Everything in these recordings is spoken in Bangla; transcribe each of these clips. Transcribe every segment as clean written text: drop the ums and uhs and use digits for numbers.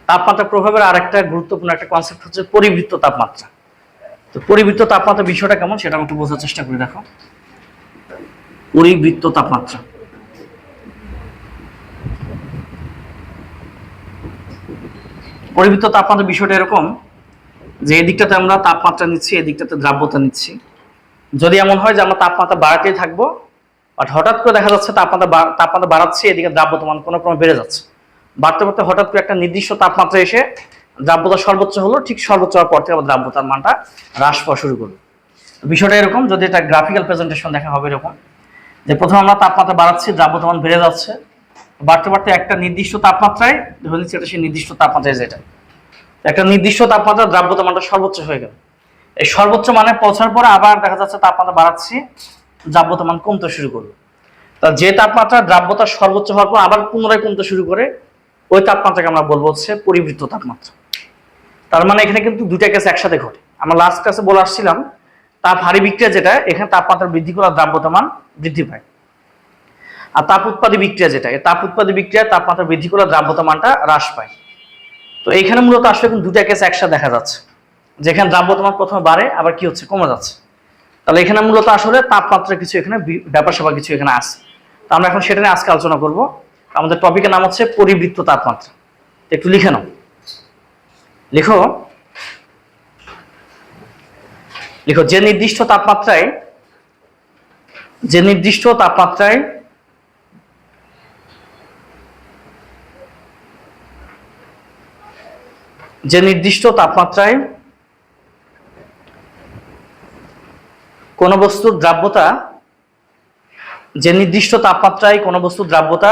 তাপমাত্রা প্রভাবের আরেকটা গুরুত্বপূর্ণ একটা কনসেপ্ট হচ্ছে পরিবৃত্ত তাপমাত্রা। তো পরিবৃত্ত তাপমাত্রা বিষয়টা কেমন সেটা আমি একটু বোঝার চেষ্টা করি। দেখো, পরিবৃত্ত তাপমাত্রা, পরিবৃত্ত তাপমাত্রা বিষয়টা এরকম যে এই দিকটাতে আমরা তাপমাত্রা নিচ্ছি, এই দিকটাতে দ্রাব্যতা নিচ্ছি। যদি এমন হয় যে আমরা তাপমাত্রা বাড়াতেই থাকবো, বাট হঠাৎ করে দেখা যাচ্ছে তাপমাত্রা বাড়াচ্ছি, এদিকে দ্রাব্যতা মান কোনো ক্রমে বেড়ে যাচ্ছে, বাড়তে বাড়তে হঠাৎ করে একটা নির্দিষ্ট তাপমাত্রা এসে দ্রাব্যতা সর্বোচ্চ হলো, ঠিক সর্বোচ্চ হওয়ার পর থেকে আবার দ্রাব্যতার মানটা হ্রাস পাওয়া শুরু করবে। বিষয়টা এরকম, যদি এটা গ্রাফিক্যাল প্রেজেন্টেশন দেখা হবে এরকম যে প্রথমে আমরা তাপমাত্রা বাড়াচ্ছি, দ্রাব্যতা মান বেড়ে যাচ্ছে, বাড়তে বাড়তে একটা নির্দিষ্ট তাপমাত্রায় ধরে নিচ্ছি এটা সেই নির্দিষ্ট তাপমাত্রায়, যেটা একটা নির্দিষ্ট তাপমাত্রা দ্রাব্যতা মানটা সর্বোচ্চ হয়ে গেল। এই সর্বোচ্চ মানে পৌঁছার পরে আবার দেখা যাচ্ছে তাপমাত্রা বাড়াচ্ছি, দ্রাব্যতা মান কমতে শুরু করলো। তা যে তাপমাত্রা দ্রাব্যতা সর্বোচ্চ হওয়ার পর আবার পুনরায় কমতে শুরু করে, ওই তাপমাত্রাকে আমরা বলবো হচ্ছে পরিবৃত্ত তাপমাত্রা। তার মানে এখানে কিন্তু দুইটা কেস একসাথে ঘটে। আমরা লাস্ট ক্লাসে বলে আসছিলাম তাপ হারি বিক্রিয়া যেটা, এখানে তাপমাত্রা বৃদ্ধি করার দ্রাব্যতা মান বৃদ্ধি পায়। আর তাপ উৎপাদী বিক্রিয়া যেটা, এই তাপ উৎপাদী বিক্রিয়া তাপমাত্রা বৃদ্ধি করার দ্রাব্যতা মানটা হ্রাস পায়। তো এইখানে মূলত আসলে কিন্তু দুটা কেস একসাথে দেখা যাচ্ছে, যেখানে দ্রাব্যতা মান প্রথমে বাড়ে আবার কি হচ্ছে, কমে যাচ্ছে। তাহলে এখানে মূলত আসলে তাপমাত্রা কিছু এখানে ব্যাপার স্যাপার কিছু এখানে আছে। তো আমরা এখন সেটা নিয়ে আজকে আলোচনা করব। আমাদের টপিকের নাম হচ্ছে পরিবৃত্ত তাপমাত্রা। একটু লিখে নাও, লিখো লিখো যে নির্দিষ্ট তাপমাত্রায় যে নির্দিষ্ট তাপমাত্রায় কোন বস্তুর দ্রাব্যতা, যে নির্দিষ্ট তাপমাত্রায় কোন বস্তুর দ্রাব্যতা,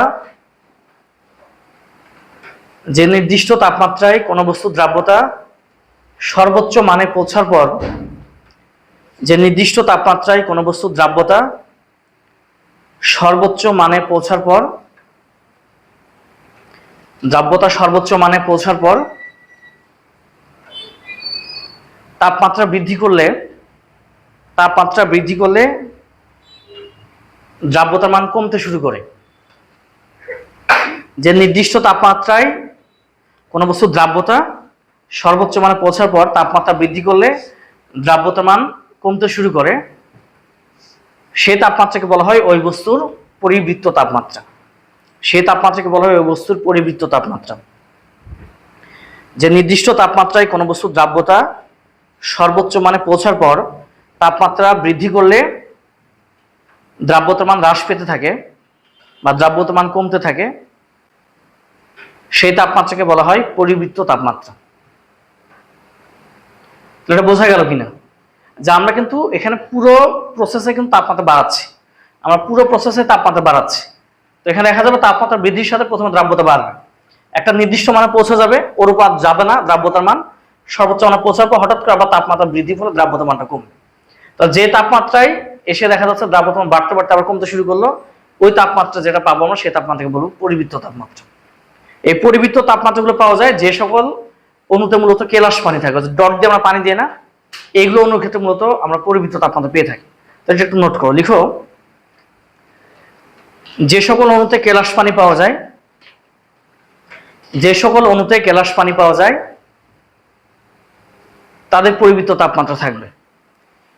যে নির্দিষ্ট তাপমাত্রায় কোন বস্তুর দ্রাব্যতা সর্বোচ্চ মানে পৌঁছার পর, যে নির্দিষ্ট তাপমাত্রায় কোন বস্তুর দ্রাব্যতা সর্বোচ্চ মানে পৌঁছার পর, দ্রাব্যতা সর্বোচ্চ মানে পৌঁছার পর তাপমাত্রা বৃদ্ধি করলে দ্রাব্যতার মান কমতে শুরু করে। যে নির্দিষ্ট তাপমাত্রায় কোন বস্তুর দ্রাব্যতা সর্বোচ্চ মানে পৌঁছার পর তাপমাত্রা বৃদ্ধি করলে দ্রাব্যতার মান কমতে শুরু করে, সেই তাপমাত্রাকে বলা হয় ওই বস্তুর পরিবৃত্ত তাপমাত্রা। সেই তাপমাত্রাকে বলা হয় ওই বস্তুর পরিবৃত্ত তাপমাত্রা। যে নির্দিষ্ট তাপমাত্রায় কোনো বস্তুর দ্রাব্যতা সর্বোচ্চ মানে পৌঁছার পর তাপমাত্রা বৃদ্ধি করলে দ্রাব্যতার মান হ্রাস পেতে থাকে বা দ্রাব্যতার মান কমতে থাকে, সেই তাপমাত্রাকে বলা হয় পরিবৃত্ত তাপমাত্রা। এটা বোঝা গেল কিনা যে আমরা কিন্তু এখানে পুরো প্রসেসে কিন্তু তাপমাত্রা বাড়াচ্ছি, আমরা পুরো প্রসেসে তাপমাত্রা বাড়াচ্ছি। তো এখানে দেখা যাবে তাপমাত্রা বৃদ্ধির সাথে প্রথমে দ্রাব্যতা বাড়বে, একটা নির্দিষ্ট মানে পৌঁছে যাবে, ওর উপর যাবে না দ্রাব্যতার মান, সর্বোচ্চ মানে পৌঁছার পর হঠাৎ করে আবার তাপমাত্রা বৃদ্ধি ফলে দ্রাব্যতার মানটা কমবে। তো যে তাপমাত্রায় এসে দেখা যাচ্ছে দ্রাব্যতার মান বাড়তে বাড়তে আবার কমতে শুরু করলো, ওই তাপমাত্রা যেটা পাবো আমরা সেই তাপমাত্রাকে বলবো পরিবৃত্ত তাপমাত্রা। এই পরিবৃত্ত তাপমাত্রাগুলো পাওয়া যায় যে সকল অণুতে মূলত কেলাস পানি থাকে, ডট দিয়ে আমরা পানি দিয়ে না, এইগুলো অণুর ক্ষেত্রে মূলত আমরা পরিবৃত্ত তাপমাত্রা পেয়ে থাকি। তো এটা একটু নোট করো, লিখো যে সকল অণুতে কেলাস পানি পাওয়া যায়, যে সকল অণুতে কেলাস পানি পাওয়া যায় তাদের পরিবৃত্ত তাপমাত্রা থাকবে।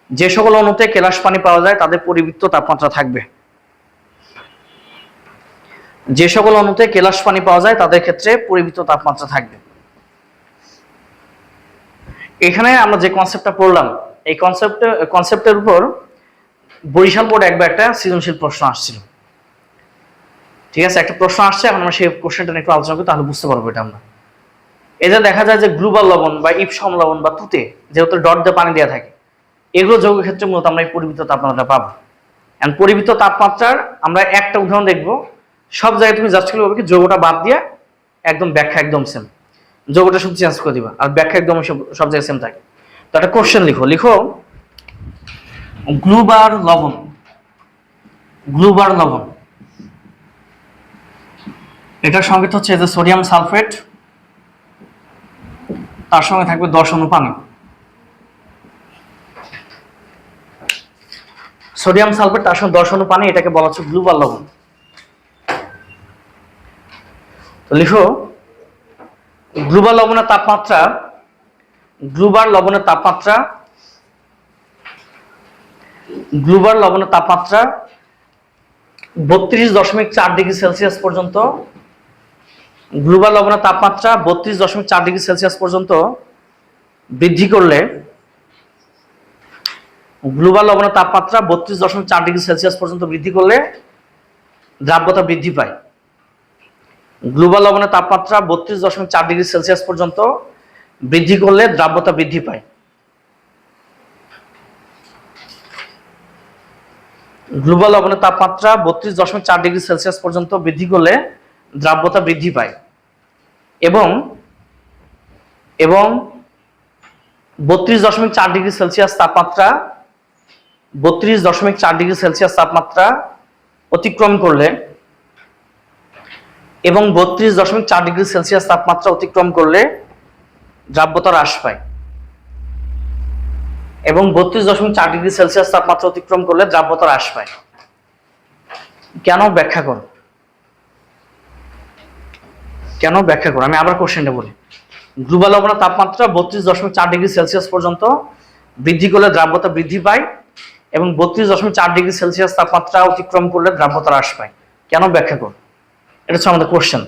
যে সকল অণুতে কেলাস পানি পাওয়া যায় তাদের পরিবৃত্ত তাপমাত্রা থাকবে। যে সকল অণুতে কেলাস পানি পাওয়া যায় তাদের ক্ষেত্রে পরিবৃত্ত তাপমাত্রা থাকবে। এখানে আমরা যে কনসেপ্টটা পড়লাম, এই কনসেপ্টের উপর বরিশাল বোর্ড একবার একটা সৃজনশীল প্রশ্ন আসছিল। ঠিক আছে, একটা প্রশ্ন আসছে, এখন আমরা সেই কোশ্চেনটা নিয়ে একটু আলোচনা করি, তাহলে বুঝতে পারবো এটা আমরা। এতে দেখা যায় যে গ্লুবাল লবণ বা ইপসম লবণ বা তুতে যেহেতু ডট দিয়ে পানি দেওয়া থাকে, এগুলো যৌগের ক্ষেত্রে মূলত আমরা এই পরিবৃত্ত তাপমাত্রা পাবো। এন্ড পরিবৃত্ত তাপমাত্রার আমরা একটা উদাহরণ দেখবো। সব জায়গায় তুমি জাস্ট করবে কি যৌগটা বাদ দিয়ে একদম ব্যাখ্যা একদম সেম, যৌগটা শুধু চেঞ্জ করে দিবা, আর ব্যাখ্যা একদম সব জায়গায় সেম থাকে। তো একটা কোশ্চেন লিখো গ্লুবার লবণ, এটার সংকেত হচ্ছে যে সোডিয়াম সালফেট, তার সঙ্গে থাকবে 10 অণু পানি। সোডিয়াম সালফেট তার সঙ্গে 10 অণু পানি, এটাকে বলা হচ্ছে গ্লুবার লবণ। তো লিখো গ্লোবাল লবণের তাপমাত্রা গ্লোবাল লবণের তাপমাত্রা 32.4 ডিগ্রি সেলসিয়াস পর্যন্ত, গ্লোবাল লবণের তাপমাত্রা 32.4 ডিগ্রি সেলসিয়াস পর্যন্ত বৃদ্ধি করলে, গ্লোবাল লবণের তাপমাত্রা 32.4 ডিগ্রি সেলসিয়াস পর্যন্ত বৃদ্ধি করলে দ্রাব্যতা বৃদ্ধি পায়। গ্লোবাল লবণের তাপমাত্রা 32.4 ডিগ্রি সেলসিয়াস পর্যন্ত বৃদ্ধি করলে দ্রাব্যতা বৃদ্ধি পায়। গ্লোবাল লবণের তাপমাত্রা 32.4 ডিগ্রি সেলসিয়াস পর্যন্ত বৃদ্ধি করলে দ্রাব্যতা বৃদ্ধি পায় এবং 32.4 ডিগ্রি সেলসিয়াস তাপমাত্রা 32.4 ডিগ্রি সেলসিয়াস তাপমাত্রা অতিক্রম করলে এবং 32.4 ডিগ্রি সেলসিয়াস তাপমাত্রা অতিক্রম করলে দ্রাব্যতা হ্রাস পায় এবং 32.4 ডিগ্রি সেলসিয়াস তাপমাত্রা অতিক্রম করলে দ্রাব্যতা হ্রাস পায়। কেন ব্যাখ্যা করো, আমি আবার কোশ্চেনটা বলি। গ্লোবাল লবণের তাপমাত্রা 32.4 ডিগ্রি সেলসিয়াস পর্যন্ত বৃদ্ধি করলে দ্রাব্যতা বৃদ্ধি পায় এবং 32.4 ডিগ্রি সেলসিয়াস তাপমাত্রা অতিক্রম করলে দ্রাব্যতা হ্রাস পায়। কেন ব্যাখ্যা করো, এটা হচ্ছে আমাদের কোশ্চেন।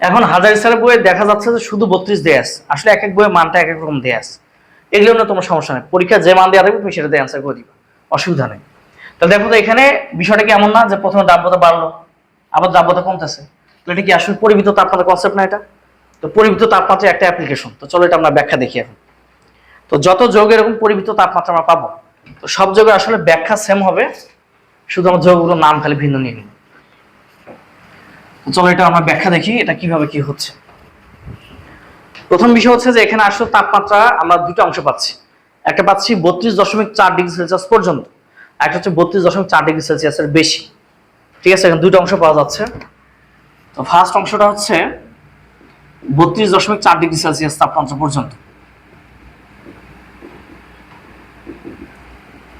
এখন হাজারি স্যারের বইয়ে দেখা যাচ্ছে যে শুধু 32 দেয়া আছে, আসলে এক এক বইয়ে মানটা এক এক রকম দেয়া আছে। এগুলো না তোমার সমস্যা নেই, পরীক্ষা যে মান দেওয়া থাকবে তুমি সেটাতে অ্যান্সার করে দিবা, অসুবিধা নেই। তাহলে দেখো তো এখানে বিষয়টা কি এমন না যে প্রথমে দ্রাব্যতা বাড়লো আবার দ্রাব্যতা কমতেছে, এটা কি আসলে পরিমিত তাপমাত্রা কনসেপ্ট না? এটা তো পরিমিত তাপমাত্রা একটা অ্যাপ্লিকেশন। তো চলো এটা আমরা ব্যাখ্যা দেখি এখন। তো যত যৌগে এরকম পরিমিত তাপমাত্রা আমরা পাবো, তো সব যৌগের আসলে ব্যাখ্যা সেম হবে, শুধু আমার যৌগগুলোর নাম খালি ভিন্ন নিয়ে নিব। চলো এটা আমরা ব্যাখ্যা দেখি এটা কিভাবে কি হচ্ছে। প্রথম বিষয় হচ্ছে যে এখানে আসলে তাপমাত্রা আমরা দুটো অংশ পাচ্ছি, একটা পাচ্ছি 32.4 ডিগ্রি সেলসিয়াস পর্যন্ত, একটা হচ্ছে 32.4 ডিগ্রি সেলসিয়াসের বেশি। ঠিক আছে, এখানে দুটো অংশ পাওয়া যাচ্ছে। তো ফার্স্ট অংশটা হচ্ছে 32.4 ডিগ্রি সেলসিয়াস তাপমাত্রা পর্যন্ত।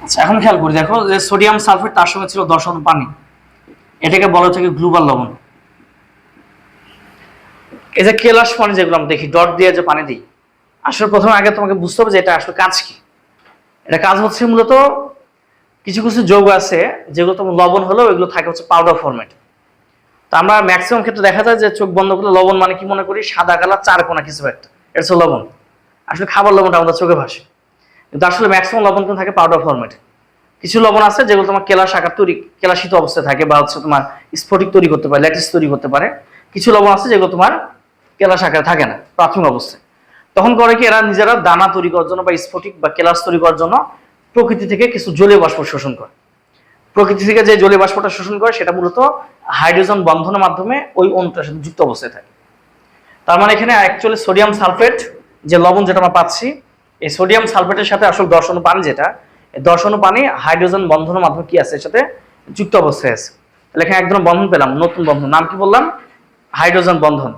আচ্ছা, এখন খেয়াল করি, দেখো যে সোডিয়াম সালফেট তার সঙ্গে ছিল 10 অণু পানি, এটাকে বলা হচ্ছে গ্লোবাল লবণ। এই যে কেলাস পানি যেগুলো আমরা দেখি ডট দিয়ে যে পানি দিই, আসলে প্রথমে আগে তোমাকে বুঝতে হবে যে এটা আসলে কাজ কি। এটা কাজ হচ্ছে মূলত কিছু কিছু যৌগ আছে যেগুলো তোমার লবণ হলেও এগুলো থাকে হচ্ছে পাউডার ফরম্যাট। তো আমরা ম্যাক্সিমাম ক্ষেত্রে দেখা যায় যে চোখ বন্ধ করলে লবণ মানে কি মনে করি, সাদা কালার চারকোনা কিছু একটা, এটা হচ্ছে লবণ। আসলে খাবার লবণটা আমাদের চোখে ভাসে, কিন্তু আসলে ম্যাক্সিমাম লবণ কিন্তু থাকে পাউডার ফরম্যাটে। কিছু লবণ আছে যেগুলো তোমার কেলাস আকার তৈরি, কেলাসিত অবস্থায় থাকে বা হচ্ছে তোমার স্ফটিক তৈরি করতে পারে, ল্যাটিস তৈরি করতে পারে। কিছু লবণ আছে যেগুলো তোমার কেলাস আকারে থাকে না প্রাথমিক অবস্থায়। তখন করে কি, এরা নিজেরা দানা তৈরি করার জন্য বা স্ফটিক বা কেলাস তৈরি করার জন্য প্রকৃতি থেকে কিছু জলীয় বাষ্প শোষণ করে। প্রকৃতি থেকে যে জলীয় বাষ্পটা শোষণ করে সেটা মূলত হাইড্রোজেন বন্ধনের মাধ্যমে ওই অণুটার সাথে যুক্ত অবস্থায় থাকে। তার মানে এখানে অ্যাকচুয়ালি সোডিয়াম সালফেট যে লবণ যেটা আমরা পাচ্ছি, এই সোডিয়াম সালফেটের সাথে আসলে 10 অণু পানি, যেটা এই 10 অণু পানি হাইড্রোজেন বন্ধনের মাধ্যমে কি আছে, এর সাথে যুক্ত অবস্থায় আছে। তাহলে এখানে এক ধরনের বন্ধন পেলাম, নতুন বন্ধন, নাম কি বললাম, হাইড্রোজেন বন্ধন।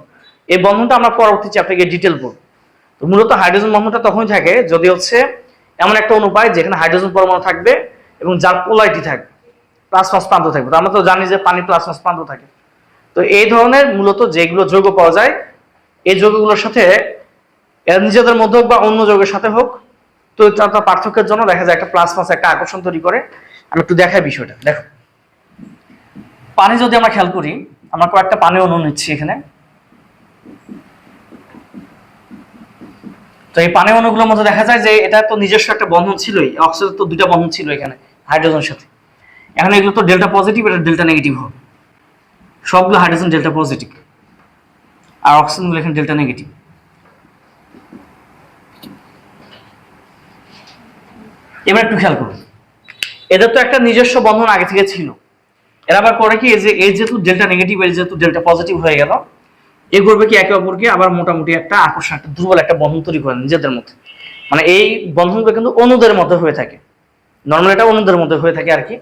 এই বন্ধনটা আমরা পরবর্তী চ্যাপ্টারে গিয়ে ডিটেল পড়ব। তো মূলত হাইড্রোজেন বন্ধনটা তখনই থাকে যদি হচ্ছে এমন একটা অণু পাই যেখানে হাইড্রোজেন পরমাণু থাকবে এবং যার পোলারিটি থাকবে, প্লাস মাস প্রান্ত থাকবে। তো আমরা তো জানি যে পানি প্লাস মাস প্রান্ত থাকে। তো এই ধরনের মূলত যেগুলো যৌগ পাওয়া যায়, এই যৌগগুলোর সাথে এর নিজেদের মধ্যে হোক বা অন্য যৌগের সাথে হোক, তো তার পার্থক্যের জন্য দেখা যায় একটা প্লাস মাস একটা আকর্ষণ তৈরি করে। আমি একটু দেখাই বিষয়টা। দেখো, পানি যদি আমরা খেয়াল করি, আমরা কয়েকটা পানি অণু নিচ্ছি এখানে। তো এই পানি অণুগুলোর মধ্যে দেখা যায় যে এটা তো নিজস্ব একটা বন্ধন ছিলই, অক্সিজেন তো দুইটা বন্ধন ছিল এখানে হাইড্রোজেনের সাথে। এখন এগুলো তো ডেল্টা পজিটিভ, এটা ডেল্টা নেগেটিভ হবে। সবগুলো হাইড্রোজেন ডেল্টা পজিটিভ আর অক্সিজেনগুলো এখানে ডেল্টা নেগেটিভ। এবার একটু খেয়াল করুন, এদের তো একটা নিজস্ব বন্ধন আগে থেকে ছিল। এরা আবার করে কি, এই যেহেতু ডেল্টা নেগেটিভ, এর যেহেতু ডেল্টা পজিটিভ হয়ে গেল, এ করবে কি একে অপরকে আবার মোটামুটি একটা আকর্ষণ, একটা দুর্বল একটা বন্ধন তৈরি করে নিজেদের মধ্যে। মানে এই বন্ধনগুলো কিন্তু অণুদের মধ্যে হয়ে থাকে, নর্মাল এটা অণুদের মধ্যে হয়ে থাকে আর কি।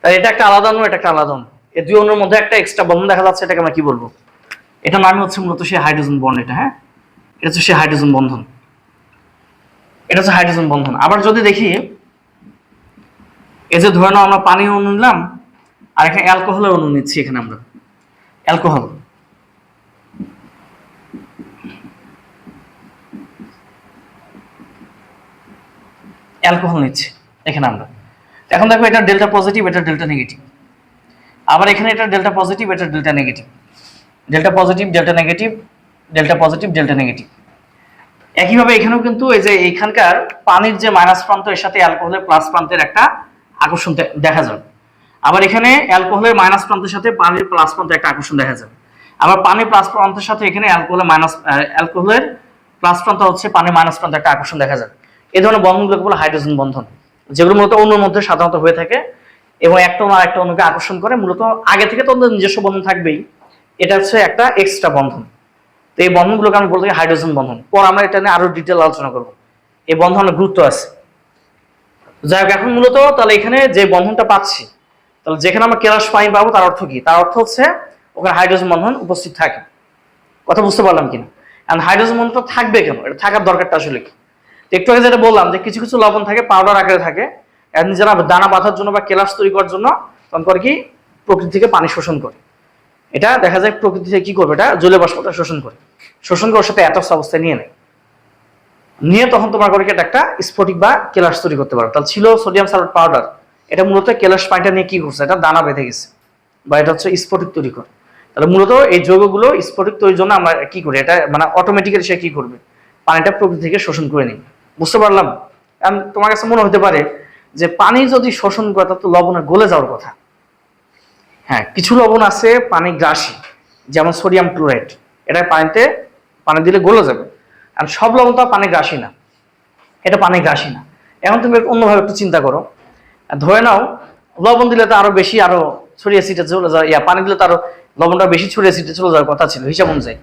তাই এটা একটা আলাদা অণু, এটা একটা আলাদা অণু, এই দুই অণুর মধ্যে একটা এক্সট্রা বন্ধন দেখা যাচ্ছে, এটাকে আমরা কি বলবো, এটা নাম হচ্ছে মূলত সেই হাইড্রোজেন বন্ড। এটা হ্যাঁ, এটা হচ্ছে সেই হাইড্রোজেন বন্ধন, এটা হচ্ছে হাইড্রোজেন বন্ধন। আবার যদি দেখি, এই যে ধরে নাও আমরা পানি অণু নিলাম আর এখানে অ্যালকোহলের অণু নিচ্ছি, এখানে আমরা অ্যালকোহল, অ্যালকোহল নিচ্ছি এখানে আমরা। এখন দেখো এটা ডেল্টা পজিটিভ, এটা ডেল্টা নেগেটিভ। আবার এখানে এটা ডেল্টা পজিটিভ, এটা delta negative, delta positive, delta negative, delta positive, delta negative. একইভাবে এখানেও কিন্তু এই যে এইখানকার পানির যে মাইনাস প্রান্ত এর সাথে অ্যালকোহলের প্লাস প্রান্তের একটা আকর্ষণ দেখা যাবে। আবার এখানে অ্যালকোহলের মাইনাস প্রান্তের সাথে পানির প্লাস প্রান্তের একটা আকর্ষণ দেখা যাবে। আবার পানির প্লাস প্রান্তের সাথে এখানে অ্যালকোহলের প্লাস প্রান্ত হচ্ছে পানির মাইনাস প্রান্তে একটা আকর্ষণ দেখা যাবে। এই ধরনের বন্ধনগুলোকে বলে হাইড্রোজেন বন্ধন, যেগুলো মূলত অণুর মধ্যে সাধারণত হয়ে থাকে এবং একটা অণু আরেকটা অণুকে আকর্ষণ করে। মূলত আগে থেকে তো নিজস্ব বন্ধন থাকবেই, এটা হচ্ছে একটা এক্সট্রা বন্ধন। তো এই বন্ধনগুলোকে আমি বলতে হাইড্রোজেন বন্ধন। পর আমরা এটা নিয়ে আরো ডিটেল আলোচনা করব, এই বন্ধনের গুরুত্ব আছে। যাই হোক, এখন মূলত তাহলে এখানে যে বন্ধনটা পাচ্ছি, তাহলে যেখানে আমরা কেলাস পানি পাবো তার অর্থ কি? তার অর্থ হচ্ছে ওখানে হাইড্রোজেন বন্ধন উপস্থিত থাকে। কথা বুঝতে পারলাম কিনা? এখন হাইড্রোজেন বন্ধনটা থাকবে কেন, এটা থাকার দরকারটা আসলে কি? একটু আগে যেটা বললাম যে কিছু কিছু লবণ থাকে পাউডার আকারে থাকে, এখন যারা দানা বাঁধার জন্য বা কেলাস তৈরি করার জন্য তখন করে কি প্রকৃতি থেকে পানি শোষণ করে। এটা দেখা যায় প্রকৃতি থেকে কি করবে, এটা জলীয় বাষ্পটা শোষণ করে, শোষণ করে ওর সাথে অ্যাটক্স অবস্থায় নিয়ে নেয়, নিয়ে তখন তোমার করে এটা একটা স্ফটিক বা কেলাস তৈরি করতে পারো। তাহলে ছিল সোডিয়াম সালফেট পাউডার, এটা মূলত কেলাস পানিটা নিয়ে কি করছে, এটা দানা বেঁধে গেছে বা এটা হচ্ছে স্ফটিক তৈরি করে। তাহলে মূলত এই যৌগগুলো স্ফটিক তৈরির জন্য আমরা কি করি, এটা মানে অটোমেটিক্যালি সে কি করবে, পানিটা প্রকৃতি থেকে শোষণ করে নিবে। বুঝতে পারলাম? তোমার কাছে মনে হতে পারে যে পানি যদি শোষণ করে তাহলে তো লবণের গলে যাওয়ার কথা। হ্যাঁ, কিছু লবণ আছে পানি গ্রাসী, যেমন সোডিয়াম ক্লোরাইড, এটা পানি দিলে গলে যাবে। আর সব লবণ তো পানি গ্রাসী না, এটা পানি গ্রাসী না। এখন তুমি অন্যভাবে একটু চিন্তা করো, ধরে নাও লবণ দিলে তো আরো বেশি আরো ছড়িয়ে ছিটে চলে যায়, পানি দিলে তো আরো লবণটা বেশি ছড়িয়ে ছিটে চলে যাওয়ার কথা ছিল হিসাব অনুযায়ী।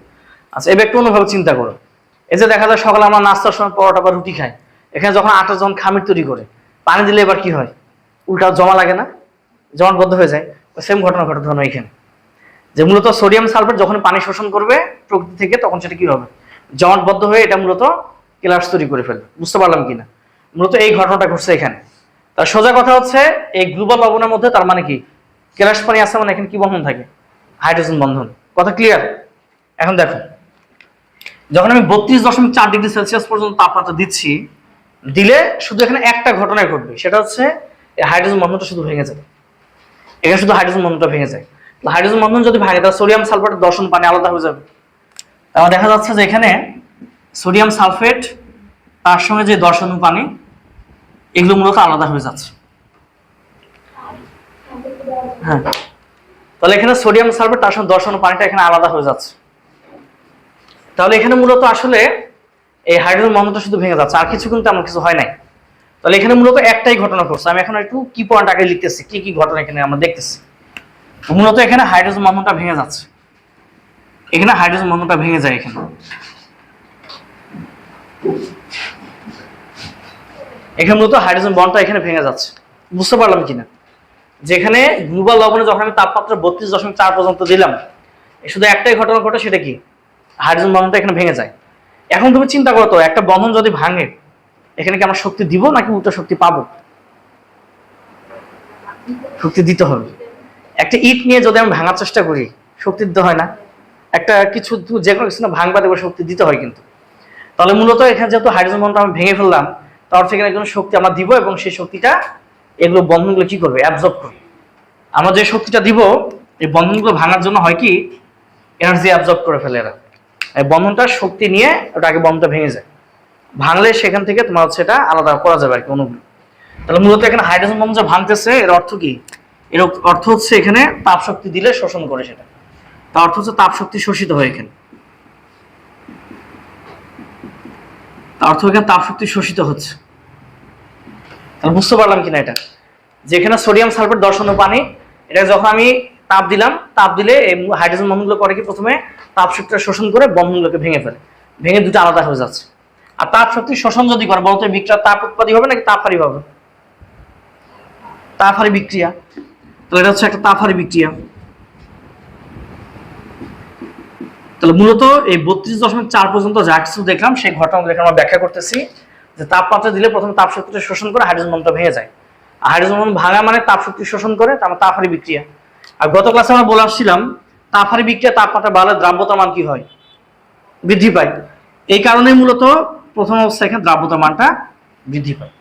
আচ্ছা, এবার একটু অন্যভাবে চিন্তা করো। এই যে দেখা যায় সকালে আমরা নাস্তার সময় পরোটা বা রুটি খাই, এখানে যখন আটা যখন খামির তৈরি করে পানি দিলে এবার কি হয়, উল্টা জমা লাগে না, জমাটবদ্ধ হয়ে যায়। সেম ঘটনা ঘটে ধরো এখানে, যে মূলত সোডিয়াম সালফেট যখন পানি শোষণ করবে প্রকৃতি থেকে তখন সেটা কি হবে, জমাটবদ্ধ হয়ে এটা মূলত কেলাস তৈরি করে ফেলবে। বুঝতে পারলাম কিনা? মূলত এই ঘটনাটা ঘটছে এখানে। তার সোজা কথা হচ্ছে এই গ্লোবাল লবণের মধ্যে তার মানে কি কেলাস পানি আছে, মানে এখানে কি বন্ধন থাকে, হাইড্রোজেন বন্ধন। কথা ক্লিয়ার? এখন দেখো, যখন আমি 32.4 ডিগ্রি সেলসিয়াস পর্যন্ত তাপমাত্রা দিচ্ছি, দিলে শুধু এখানে একটা ঘটনা ঘটবে, সেটা হচ্ছে এই হাইড্রোজেন বন্ধনটা শুধু ভেঙে যাবে। এখানে শুধু হাইড্রোজেন বন্ধনটা ভেঙে যায়। হাইড্রোজেন বন্ধন যদি ভাঙে তাহলে সোডিয়াম সালফেটের দর্শন পানি আলাদা হয়ে যাবে। তাহলে দেখা যাচ্ছে যে এখানে সোডিয়াম সালফেট তার সঙ্গে যে দর্শন পানি এগুলো মূলত আলাদা হয়ে যাচ্ছে। হ্যাঁ, তাহলে এখানে সোডিয়াম সালফেট তার সঙ্গে দর্শন পানিটা এখানে আলাদা হয়ে যাচ্ছে। তাহলে এখানে মূলত আসলে এই হাইড্রোজেন বন্ধনটা শুধু ভেঙে যাচ্ছে, আর কিছু কিন্তু এমন কিছু হয় নাই। তাহলে এখানে মূলত একটাই ঘটনা ঘটছে। আমি এখন একটু কি পয়েন্ট আগে লিখতেছি, কি কি ঘটনা এখানে আমরা দেখতেছি। মূলত এখানে হাইড্রোজেন বন্ধনটা ভেঙে যাচ্ছে, এখানে হাইড্রোজেন বন্ধনটা ভেঙে যায় এখানে মূলত হাইড্রোজেন বন্ডটা এখানে ভেঙে যাচ্ছে। বুঝতে পারলাম কিনা? যেখানে গ্লোবাল লবণে যখন আমি তাপমাত্রা 32.4 পর্যন্ত দিলাম, শুধু একটাই ঘটনা ঘটে, সেটা কি হাইড্রোজেন বন্ধনটা এখানে ভেঙে যায়। এখন তুমি চিন্তা করো তো, একটা বন্ধন যদি ভাঙে এখানে কি আমরা শক্তি দিব নাকি উল্টো শক্তি পাবো? শক্তি দিতে হবে। একটা ইট নিয়ে যদি আমি ভাঙার চেষ্টা করি শক্তি দিতে হয় না? একটা কিছু যে কোনো কিছু না ভাঙবা দেবো, শক্তি দিতে হয় কিন্তু। তাহলে মূলত এখানে যেহেতু হাইড্রোজেন বন্ধনটা আমি ভেঙে ফেললাম, তার থেকে একজন শক্তি আমরা দিব এবং সেই শক্তিটা এগুলো বন্ধনগুলো কি করবে, অ্যাবজর্ব করবে। আমরা যে শক্তিটা দিব এই বন্ধনগুলো ভাঙার জন্য হয় কি, এনার্জি অ্যাবজর্ব করে ফেলে এরা। এই বন্ধনটা শক্তি নিয়ে ওটা আগে বন্ধনটা ভেঙে যায়, ভাঙলে সেখান থেকে তোমার হচ্ছে এটা আলাদা করা যাবে আর কি অনুগুলো। তাহলে মূলত এখানে হাইড্রোজেন বন্ধন যে ভাঙতেছে এর অর্থ কি, এর অর্থ হচ্ছে এখানে তাপ শক্তি দিলে শোষণ করে সেটা, তার অর্থ হচ্ছে তাপ শক্তি শোষিত হয় এখানে, তার অর্থ এখানে তাপ শক্তি শোষিত হচ্ছে। তাহলে বুঝতে পারলাম কিনা এটা, যেখানে সোডিয়াম সালফেট দর্শন পানি, এটা যখন আমি তাপ দিলাম, তাপ দিলে এই হাইড্রোজেন বন্ধনগুলো করে কি প্রথমে তাপ শক্তিটা শোষণ করে বন্ধনগুলোকে ভেঙে ফেলে, ভেঙে দুটো আলাদা হয়ে যাচ্ছে। আর তাপ শক্তি শোষণ যদি করে বলতো বিক্রিয়া তাপ উৎপাদী হবে নাকি তাপ হারি হবে? তাপ হারি বিক্রিয়া। তাহলে এটা হচ্ছে একটা তাপ হারি বিক্রিয়া। তাহলে মূলত এই 32.4 পর্যন্ত যা কিছু দেখলাম সেই ঘটনাগুলো আমরা ব্যাখ্যা করতেছি, যে তাপমাত্রা দিলে প্রথমে তাপ শক্তিটা শোষণ করে হাইড্রোজেন বন্ধনটা ভেঙে যায়। আর হাইড্রোজেন বন্ধন ভাঙা মানে তাপ শক্তি শোষণ করে, তার মানে তাপহারী বিক্রিয়া। আর গত ক্লাসে আমরা বলে আসছিলাম তাপহারী বিক্রিয়া তাপমাত্রা বাড়লে দ্রাব্যতার মান কি হয়, বৃদ্ধি পায়। এই কারণেই মূলত প্রথম অবস্থায় এখানে দ্রাব্যতার মানটা বৃদ্ধি পায়।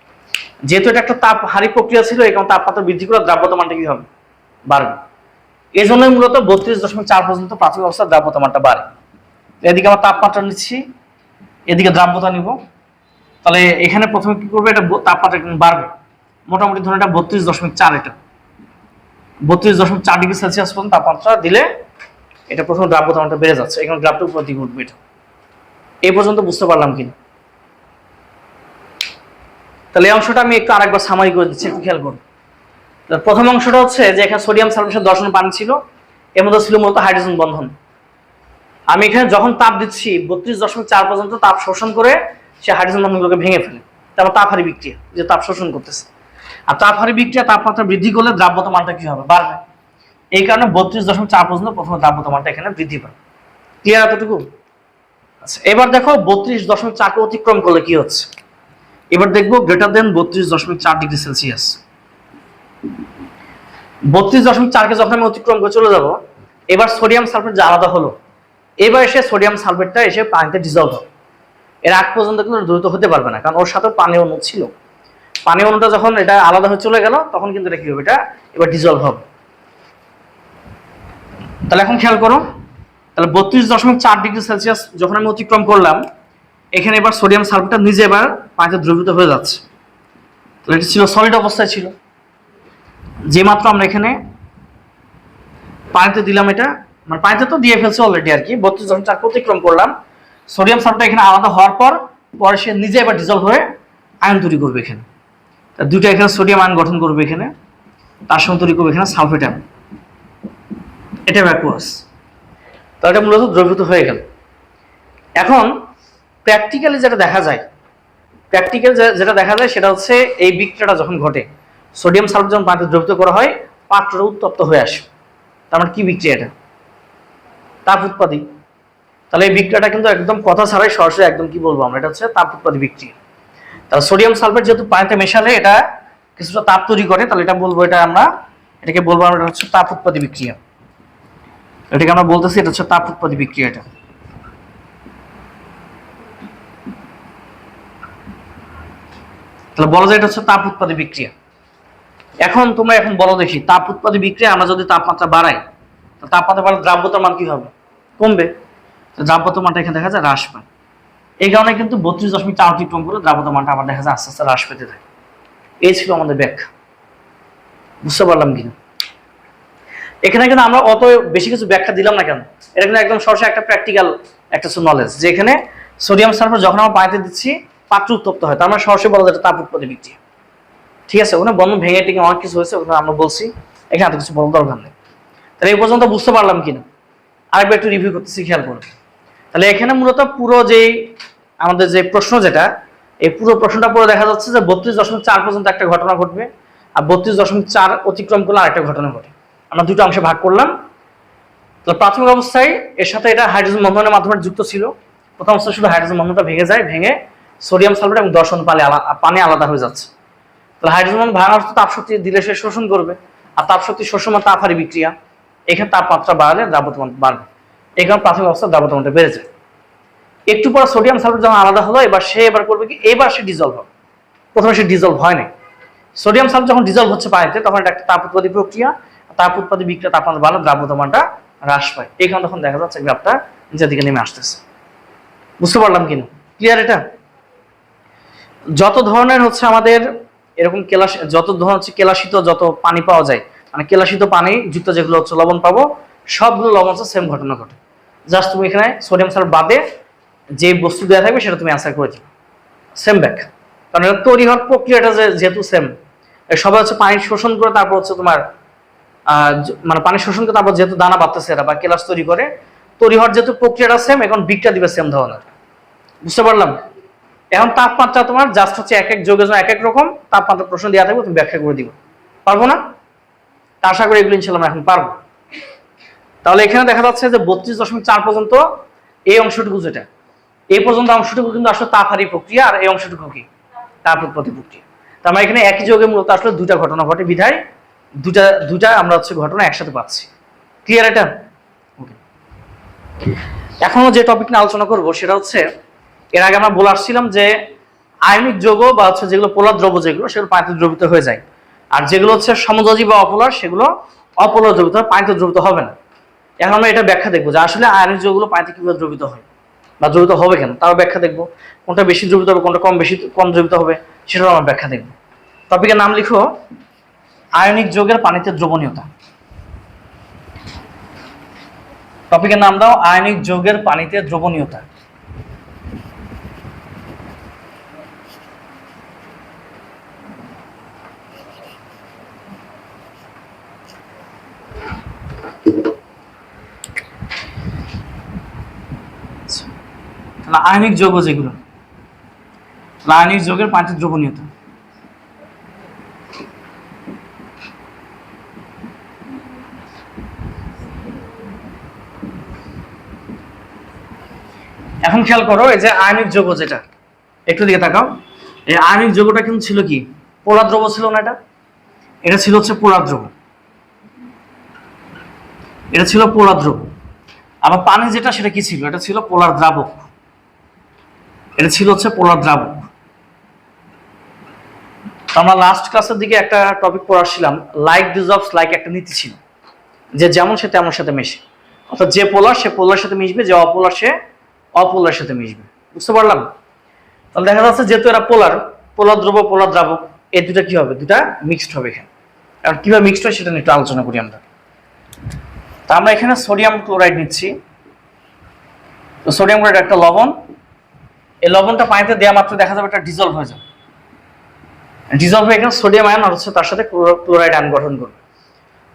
যেহেতু এটা একটা তাপ হারি প্রক্রিয়া ছিল, এই কারণে তাপমাত্রা বৃদ্ধি করে দ্রাব্যতার মানটা কি হবে, বাড়বে। এই জন্যই মূলত 32.4 পর্যন্ত প্রাথমিক অবস্থায় দ্রাব্যতার মানটা বাড়ে। এদিকে আমার তাপমাত্রা নিচ্ছি, এদিকে দ্রাব্যতা নিব, তাহলে এখানে প্রথমে কি করবে, এটা তাপমাত্রা বাড়বে। মোটামুটি ধরুন এটা 32.4, এটা 32.4 ডিগ্রি সেলসিয়াস পর্যন্ত তাপমাত্রা দিলে এটা প্রথম দ্রাব্যতার মানটা বেড়ে যাচ্ছে। এখানে গ্রাফটা উপর দিকে উঠবে। এটা এই পর্যন্ত বুঝতে পারলাম কিনা? তাহলে এই অংশটা আমি একটু আরেকবার সামারি করে দিচ্ছি, একটু খেয়াল করুন। প্রথম অংশটা হচ্ছে যে এখানে সোডিয়াম সালফেটের 10 পানি ছিল, এর মধ্যে ছিল মূলত হাইড্রোজেন বন্ধন। আমি এখানে যখন তাপ দিচ্ছি 32.4 পর্যন্ত তাপ শোষণ করে সে হাইড্রোজেন বন্ধনগুলোকে ভেঙে ফেলে, তারপর তাপহারী বিক্রিয়া, যে তাপ শোষণ করতেছে। আর তাপহারী বিক্রিয়া তাপমাত্রা বৃদ্ধি করলে দ্রাব্যতা মানটা কি হবে, বাড়বে। এই কারণে 32.4 পর্যন্ত প্রথমে দ্রাব্যতা মানটা এখানে বৃদ্ধি পায়। ক্লিয়ার এতটুকু? আচ্ছা, এবার দেখো 32.4 অতিক্রম করলে কি হচ্ছে। এবার দেখবো গ্রেটার দেন 32.4 ডিগ্রি সেলসিয়াস। 32.4 কে যখন আমি অতিক্রম করে চলে যাব, এবার সোডিয়াম সালফেট যে আলাদা হলো, এবার এসে সোডিয়াম সালফেটটা এসে পানিতে ডিজলভ হবে। এর আগ পর্যন্ত কিন্তু দ্রুত হতে পারবে না, কারণ ওর সাথে পানি অণু ছিল। পানি অণুটা যখন এটা আলাদা হয়ে চলে গেল, তখন কিন্তু এটা কি হবে, এটা এবার ডিজলভ হবে। তাহলে এখন খেয়াল করো, তাহলে 32.4 ডিগ্রি সেলসিয়াস যখন আমি অতিক্রম করলাম, এখানে এবার সোডিয়াম সালফেটটা নিজে এবার পানিতে দ্রবীভূত হয়ে যাচ্ছে। তাহলে এটা ছিল সলিড অবস্থায় ছিল, যে মাত্র আমরা এখানে পানিতে দিলাম, এটা মানে পানিতে তো দিয়ে ফেলছে অলরেডি আর কি। 32.4 অতিক্রম করলাম, সোডিয়াম সালফেট এখানে আলাদা হওয়ার পরে সে নিজে এবার ডিজলভ হয়ে আয়ন তৈরি করবে। এখানে দুইটা এখানে সোডিয়াম আয়ন গঠন করবে, এখানে তার সঙ্গে তৈরি করবে এখানে সালফেট আয়ন। এটা অ্যাকুয়াস। তো এটা মূলত দ্রবীভূত হয়ে গেল। এখন প্র্যাকটিক্যালি যেটা দেখা যায়, সেটা হচ্ছে এই বিক্রিয়াটা যখন ঘটে, সোডিয়াম সালফেট যখন পানিতে দ্রবীভূত করা হয়, পাত্রটা উত্তপ্ত হয়ে আসে। তার মানে কি বিক্রিয়া, এটা তাপ উৎপাদী। তাহলে এই বিক্রিয়াটা কিন্তু একদম কথা ছাড়াই সরাসরি একদম কি বলবো আমরা, এটা হচ্ছে তাপ উৎপাদী বিক্রিয়া। তাহলে সোডিয়াম সালফেট যেহেতু পানিতে মেশালে এটা কিছুটা তাপ তৈরি করে, তাহলে এটা বলবো, এটাকে বলবো আমরা, এটা হচ্ছে তাপ উৎপাদী বিক্রিয়া। এটাকে আমরা বলতেছি এটা হচ্ছে তাপ উৎপাদী বিক্রিয়া। এটা তাহলে বলা যায় এটা হচ্ছে তাপ উৎপাদী বিক্রিয়া। এখন তোমরা বলো দেখি, তাপ উৎপাদী বিক্রিয়া আমরা যদি তাপমাত্রা বাড়াই, তাপমাত্রা বাড়লে দ্রাব্যতার মান কি হবে, কমবে। দ্রাব্যতার মানটা এখানে দেখা যায় হ্রাস পায়। এই কারণে কিন্তু 32.4 অতিক্রম করে দ্রাব্যতার মানটা আবার দেখা যায় আস্তে আস্তে হ্রাস পেতে থাকে। এই ছিল আমাদের ব্যাখ্যা। বুঝতে পারলাম কিনা? এখানে কিন্তু আমরা অত বেশি কিছু ব্যাখ্যা দিলাম না কেন, এটা কিন্তু একদম সরাসরি একটা প্র্যাকটিক্যাল একটা নলেজ, যে এখানে সোডিয়াম সালফেট যখন আমরা পানিতে দিচ্ছি পাত্র উত্তপ্ত হয়, তার মানে সরাসরি বলা যায় তাপ উৎপাদী বিক্রিয়া। ঠিক আছে, ওখানে বন্ধন ভেঙে টেঙে অনেক কিছু হয়েছে, ওখানে আমরা বলছি, এখানে এত কিছু বলার দরকার নেই। তাহলে এই পর্যন্ত বুঝতে পারলাম কিনা, আরেকবার একটু রিভিউ করতেছি, খেয়াল করুন। তাহলে এখানে মূলত পুরো যে আমাদের যে প্রশ্ন, যেটা এই পুরো প্রশ্নটা পড়ে দেখা যাচ্ছে যে 32.4 পর্যন্ত একটা ঘটনা ঘটবে, আর 32.4 অতিক্রম করলে আরেকটা ঘটনা ঘটে। আমরা দুটো অংশে ভাগ করলাম। তো প্রাথমিক অবস্থায় এর সাথে এটা হাইড্রোজেন বন্ধনের মাধ্যমে যুক্ত ছিল। প্রথম অবস্থায় শুধু হাইড্রোজেন বন্ধনটা ভেঙে যায়, ভেঙে সোডিয়াম সালফেট এবং 10 পানি আলাদা হয়ে যাচ্ছে। তাহলে হাইড্রোজেন বন্ধন ভাঙার তাপ শক্তি দিলে সে শোষণ করবে, আর তাপ শক্তি শোষণ মানে তাপহারী বিক্রিয়া। এখানে তাপমাত্রা বাড়ালে দ্রাব্যতা মান বাড়বে। এই কারণে প্রাথমিক অবস্থায় দ্রাব্যতা মানটা বেড়ে যায়। একটু পর সোডিয়াম সালফেট যখন আলাদা হলো, এবার করবে কি, এবার সে ডিজলভ হবে। প্রথমে সে ডিজলভ হয় না। সোডিয়াম সালফেট যখন ডিজলভ হচ্ছে পানিতে, তখন এটা একটা তাপ উৎপাদী প্রক্রিয়া। তাপ উৎপাদী বিক্রিয়া তাপমাত্রা বাড়লে দ্রাব্যতা মানটা হ্রাস পায়। এই কারণে তখন দেখা যাচ্ছে গ্রাফটা নিচের দিকে নেমে আসতেছে। বুঝতে পারলাম কিনা? ক্লিয়ার? এটা যত ধরনের হচ্ছে আমাদের এরকম যত ধরনের হচ্ছে কেলাসিত যত পানি পাওয়া যায়, মানে কেলাসিত পানি যুক্ত যেগুলো হচ্ছে লবণ পাবো, সবগুলো লবণ হচ্ছে সেম ঘটনা ঘটে। জাস্ট তুমি এখানে সোডিয়াম সালফেট বাদে যে বস্তু দেওয়া থাকবে সেটা তুমি অ্যান্সার করে দিবে, সেম ব্যাখ্যা। কারণ এটা তৈরি হওয়ার প্রক্রিয়াটা যেহেতু সেম, সবাই হচ্ছে পানি শোষণ করে, তারপর হচ্ছে তোমার মানে পানি শোষণ করে তারপর যেহেতু দানা বাঁধতেছে এরা বা কেলাস তৈরি করে, তৈরি হওয়ার যেহেতু প্রক্রিয়াটা সেম, এখন বিক্রিয়া দিবে সেম ধরনের। বুঝতে পারলাম? এখন তাপমাত্রা তোমার জাস্ট হচ্ছে এক এক যৌগের জন্য এক এক রকম তাপমাত্রা প্রশ্ন দেওয়া থাকবে, তুমি ব্যাখ্যা করে দিবে। পারবো না? আশা করি এগুলো ইনশাল্লাহ আমরা এখন পারবো। তাহলে এখানে দেখা যাচ্ছে যে 32.4 পর্যন্ত এই অংশটুকু, যেটা এই পর্যন্ত অংশটুকু কিন্তু আসলে তাপহারী প্রক্রিয়া, আর এই অংশটুকু কি তাপ উৎপত্তি প্রক্রিয়া। তার মানে এখানে একই যৌগে মূলত আসলে দুটা ঘটনা ঘটে, বিধায় দুটা আমরা হচ্ছে ঘটনা একসাথে পাচ্ছি। ক্লিয়ার? এটা ওকে। এখনো যে টপিক নিয়ে আলোচনা করবো সেটা হচ্ছে, এর আগে আমরা বলে আসছিলাম যে আয়নিক যৌগ বা হচ্ছে যেগুলো পোলার দ্রব্য যেগুলো সেগুলো পানিতে দ্রবীভূত হয়ে যায়, আর যেগুলো হচ্ছে সমযোজী বা অপোলার সেগুলো অপোলার দ্রবীভূত হয়, পানিতে দ্রবীভূত হবে না। এখন আমরা এটা ব্যাখ্যা দেখবো যে আসলে আয়নিক যৌগগুলো পানিতে কিভাবে দ্রবীভূত হয় বা দ্রবীভূত হবে কেন, তাও ব্যাখ্যা দেখবো। কোনটা বেশি দ্রবীভূত হবে, কোনটা কম দ্রবীভূত হবে, সেটাও আমরা ব্যাখ্যা দেখবো। টপিকের নাম লিখো আয়নিক যৌগের পানিতে দ্রবণীয়তা। টপিকের নাম দাও আয়নিক যৌগের পানিতে দ্রবণীয়তা। আয়নিক যৌগ যেগুলো, আয়নিক যৌগের পানিতে দ্রবণীয়তা। এখন খেয়াল করো, এই যে আয়নিক যৌগ যেটা, একটু দিকে তাকাও, এই আয়নিক যৌগটা কিন্তু ছিল কি, পোলার দ্রব্য ছিল না, এটা ছিল হচ্ছে পোলার দ্রব্য, এটা ছিল পোলার দ্রব্য। আবার পানি যেটা সেটা কি ছিল, এটা ছিল পোলার দ্রাবক, এটা ছিল হচ্ছে পোলার দ্রাবক। আমরা লাস্ট ক্লাসের দিকে একটা টপিক পড়াচ্ছিলাম, লাইক ডিজলভস লাইক, একটা নীতি ছিল যে যেমন সে তেমন সাথে মেশে, অর্থাৎ যে পোলার সে পোলার সাথে মিশবে, যে অপোলার সে অপোলার সাথে মিশবে। বুঝতে পারলাম? তাহলে দেখা যাচ্ছে যেহেতু এরা পোলার, পোলার দ্রব্য পোলার দ্রাবক, এই দুটা কি হবে, দুটা মিক্সড হবে এখানে। আর কিভাবে মিক্সড হয় সেটা নিয়ে একটু আলোচনা করি আমরা। তা আমরা এখানে সোডিয়াম ক্লোরাইড নিচ্ছি। তো সোডিয়াম ক্লোরাইড একটা লবণ, এই লবণটা পানিতে দেওয়া মাত্র দেখা যাবে এটা ডিজলভ হয়ে যাবে। ডিজলভ হয়ে এখানে সোডিয়াম আয়ন আর হচ্ছে তার সাথে ক্লোরাইড আয়ন গঠন করবে।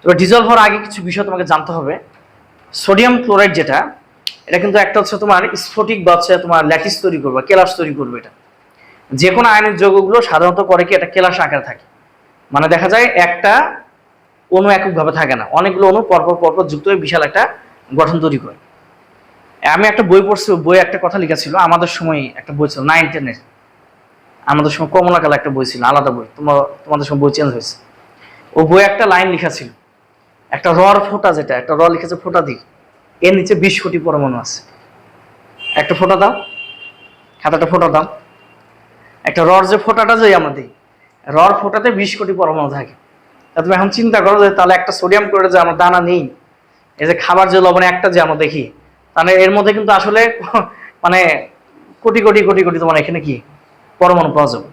তবে ডিজলভ হওয়ার আগে কিছু বিষয় তোমাকে জানতে হবে। সোডিয়াম ক্লোরাইড যেটা, এটা কিন্তু একটা হচ্ছে তোমার স্ফটিক বা হচ্ছে তোমার ল্যাটিস তৈরি করবে, কেলাস তৈরি করবে। এটা যে কোনো আয়নিক যৌগগুলো সাধারণত করে কি, এটা কেলাস আকারে থাকে, মানে দেখা যায় একটা অণু এককভাবে থাকে না, অনেকগুলো অণু পরপর পরপর যুক্ত হয়ে বিশাল একটা গঠন তৈরি করে। আমি একটা বই পড়ছি, বই একটা কথা লেখা ছিল, আমাদের সময় একটা বই ছিল 9-10-এর, আমাদের সময় কমলাকালা একটা বই ছিল, আলাদা বই, তোমাদের সময় বই চেঞ্জ হয়েছে। ও বই একটা লাইন লেখা ছিল, একটা রর ফোঁটা, যেটা একটা র লিখেছে ফোঁটা দিক, এর নিচে 20 কোটি পরমাণু আছে। একটা ফোঁটা দাও, খাতাটা ফোঁটা দাও, একটা রর যে ফোঁটাটা যে আমরা দিই, রর ফোঁটাতে 20 কোটি পরমাণু থাকে। তুমি এখন চিন্তা করো যে তাহলে একটা সোডিয়াম ক্লোরাইড যে আমরা দানা নেই, এই যে খাবার যে লবণে একটা যে আমরা দেখি, তাহলে এর মধ্যে কিন্তু আসলে মানে কোটি কোটি কোটি কোটি তোমার এখানে কি পরমাণু পাওয়া যাবে।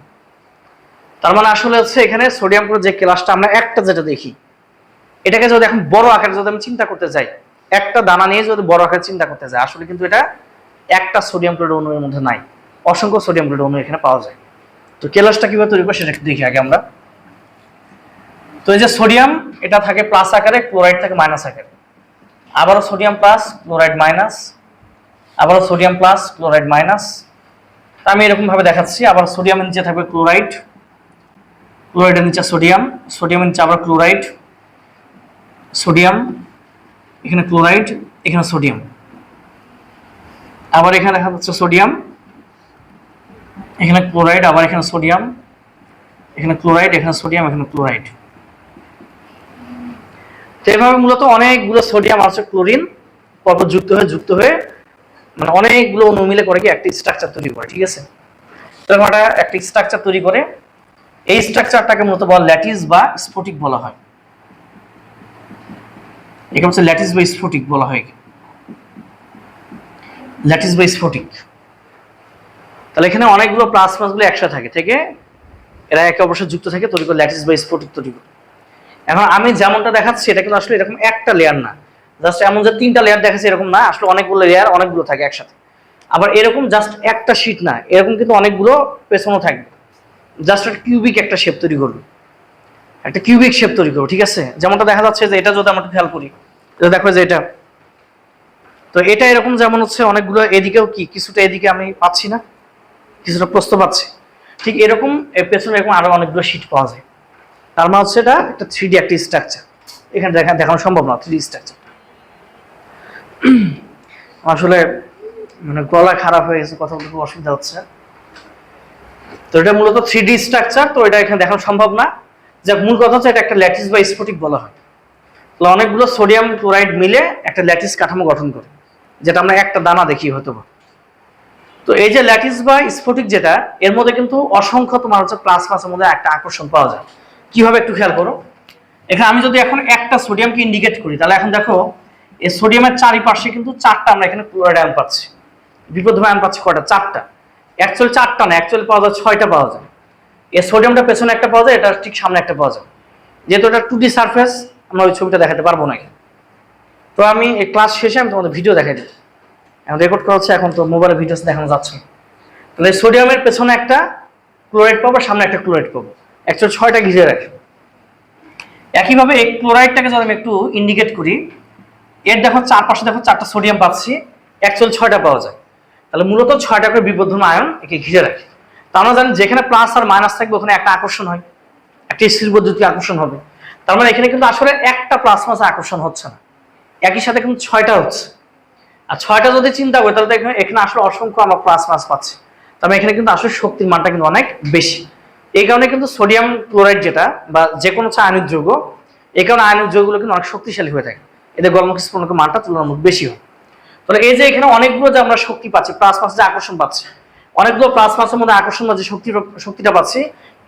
তার মানে আসলে হচ্ছে এখানে সোডিয়াম ক্লোরাইড যে ক্লাসটা আমরা একটা যেটা দেখি, এটাকে যদি এখন বড় আকারে যদি আমি চিন্তা করতে যাই, একটা দানা নিয়ে যদি বড় আকারে চিন্তা করতে যাই, আসলে কিন্তু এটা একটা সোডিয়াম ক্লোরাইড অণুর মধ্যে নাই, অসংখ্য সোডিয়াম ক্লোরাইড অণু এখানে পাওয়া যায়। তো কেলাসটা কিভাবে তৈরি করে সেটা একটু দেখি আগে আমরা। তো এই যে সোডিয়াম, এটা থাকে প্লাস আকারে, ক্লোরাইড থাকে মাইনাস আকারে, আবারও সোডিয়াম প্লাস ক্লোরাইড মাইনাস, আবারও সোডিয়াম প্লাস ক্লোরাইড মাইনাস। আমি এরকম ভাবে দেখাচ্ছি, আবার সোডিয়ামের নিচে থাকবে ক্লোরাইড, ক্লোরাইডের নিচে সোডিয়াম, সোডিয়ামের নিচে আবার ক্লোরাইড, সোডিয়াম, এখানে ক্লোরাইড, এখানে সোডিয়াম, আবার এখানে দেখা যাচ্ছে সোডিয়াম, এখানে ক্লোরাইড, আবার এখানে সোডিয়াম, এখানে ক্লোরাইড, এখানে সোডিয়াম, এখানে ক্লোরাইড। তো এভাবে মূলত অনেকগুলো সোডিয়াম আছে ক্লোরিন পরপর যুক্ত হয়ে মানে অনেকগুলো অণু মিলে করে কি একটা স্ট্রাকচার তৈরি করে। ঠিক আছে, তো এটা একটা স্ট্রাকচার তৈরি করে, এই স্ট্রাকচারটাকে মূলত বলা ল্যাটিস বা স্ফটিক বলা হয়। এটা হচ্ছে ল্যাটিস বা স্ফটিক বলা হয়, ল্যাটিস বা স্ফটিক। তাহলে এখানে অনেকগুলো প্লাস গুলো একসাথে থেকে এরা একে অপরের সাথে যুক্ত থাকে, তৈরি করে ল্যাটিস বা স্ফটিক তৈরি করে। এখন আমি যেমনটা দেখাচ্ছি এটা কিন্তু আসলে এরকম একটা লেয়ার না, জাস্ট এমন যে 3টা লেয়ার দেখাচ্ছি এরকম না, আসলে অনেকগুলো লেয়ার, অনেকগুলো থাকে একসাথে। আবার এরকম জাস্ট একটা শীট না, এরকম কিন্তু অনেকগুলো পেছনও থাকবে, জাস্ট একটা কিউবিক একটা শেপ তৈরি করবে, একটা কিউবিক শেপ তৈরি করবে। ঠিক আছে, যেমনটা দেখা যাচ্ছে যে এটা যদি আমরা খেয়াল করি, এটা দেখো যে এটা, তো এটা এরকম যেমন হচ্ছে অনেকগুলো, এদিকেও কি কিছুটা এদিকে আমি পাচ্ছি না, কিছুটা প্রস্থ পাচ্ছি, ঠিক এরকম এর পেছনে এরকম আরো অনেকগুলো শীট পাওয়া যায়। তার মানে হচ্ছে এটা একটা 3D একটা স্ট্রাকচার, এখানে দেখানো সম্ভব না 3D স্ট্রাকচার। আসলে মানে গলা খারাপ হয়ে গেছে, কথা বলতে খুব অসুবিধা হচ্ছে। তো এটা মূলত 3D স্ট্রাকচার, তো এটা এখানে দেখানো সম্ভব না। যাক, মূল কথা হচ্ছে এটা একটা ল্যাটিস বা স্ফটিক বলা হয়। তাহলে অনেকগুলো সোডিয়াম ক্লোরাইড মিলে একটা ল্যাটিস কাঠামো গঠন করে। যেটা আমরা একটা দানা দেখি হয়তো। তো এই যে ল্যাটিস বা স্ফটিক যেটা, এর মধ্যে কিন্তু অসংখ্য তোমার হচ্ছে প্লাজমাসের মধ্যে একটা আকর্ষণ পাওয়া যায়। কিভাবে একটু খেয়াল করো। এখানে আমি যদি এখন একটা সোডিয়ামকে ইন্ডিকেট করি, তাহলে এখন দেখো এই সোডিয়ামের চারিপাশে কিন্তু 4টা আমরা এখানে ক্লোরাইড আয়ন পাচ্ছি। বিপরীতভাবে আয়ন পাচ্ছি কয়টা? 4টা। অ্যাকচুয়ালি 4টা না, অ্যাকচুয়ালি পাওয়া যায় 6টা পাওয়া যায়। এই সোডিয়ামটা পেছনে একটা পাওয়া যায়, এটা ঠিক সামনে একটা পাওয়া যায়। যেহেতু এটা 2D সারফেস, আমরা ওই ছবিটা দেখাতে পারবো না। তো আমি এই ক্লাস শেষে আমি তোমাদের ভিডিও দেখাই দিই। এখন রেকর্ড করা হচ্ছে, এখন তো মোবাইলে ভিডিওস দেখানো যাচ্ছে না। তাহলে সোডিয়ামের পেছনে একটা ক্লোরাইড পাবো, সামনে একটা ক্লোরাইড পাবো, অ্যাকচুয়ালি 6টা ঘিরে রাখে। একইভাবে এই ক্লোরাইডটাকে যদি আমি একটু ইন্ডিকেট করি, এর দেখো চারপাশে দেখো 4টা সোডিয়াম পাচ্ছি, অ্যাকচুয়ালি 6টা পাওয়া যায়। তাহলে মূলত 6টা করে বিবর্ধন আয়ন একে ঘিরে রাখে। তা আমরা জানি যেখানে প্লাস আর মাইনাস থাকবে ওখানে একটা আকর্ষণ হয়, একটা স্থির বৈদ্যুতিক আকর্ষণ হবে। তার মানে এখানে কিন্তু আসলে একটা প্লাজমাসে আকর্ষণ হচ্ছে না, একই সাথে কিন্তু 6টা হচ্ছে। আর 6টা যদি চিন্তা করি তাহলে এখানে আসলে অসংখ্য আমরা প্লাজমাস পাচ্ছি। তবে এখানে কিন্তু আসলে শক্তির মানটা কিন্তু অনেক বেশি। এই কারণে কিন্তু সোডিয়াম ক্লোরাইড যেটা বা যে কোনো আয়নিক যৌগ, এই কারণে আয়নিক যৌগগুলো কিন্তু অনেক শক্তিশালী হয়ে থাকে, এদের গলমুখী স্ফুটনাঙ্কের মানটা তুলনামূলক বেশি হয়। তাহলে এই যে এখানে অনেকগুলো যে আমরা শক্তি পাচ্ছি, প্লাজমাস যে আকর্ষণ পাচ্ছি, অনেকগুলো প্লাজমাসের মধ্যে আকর্ষণ বা যে শক্তিটা পাচ্ছি,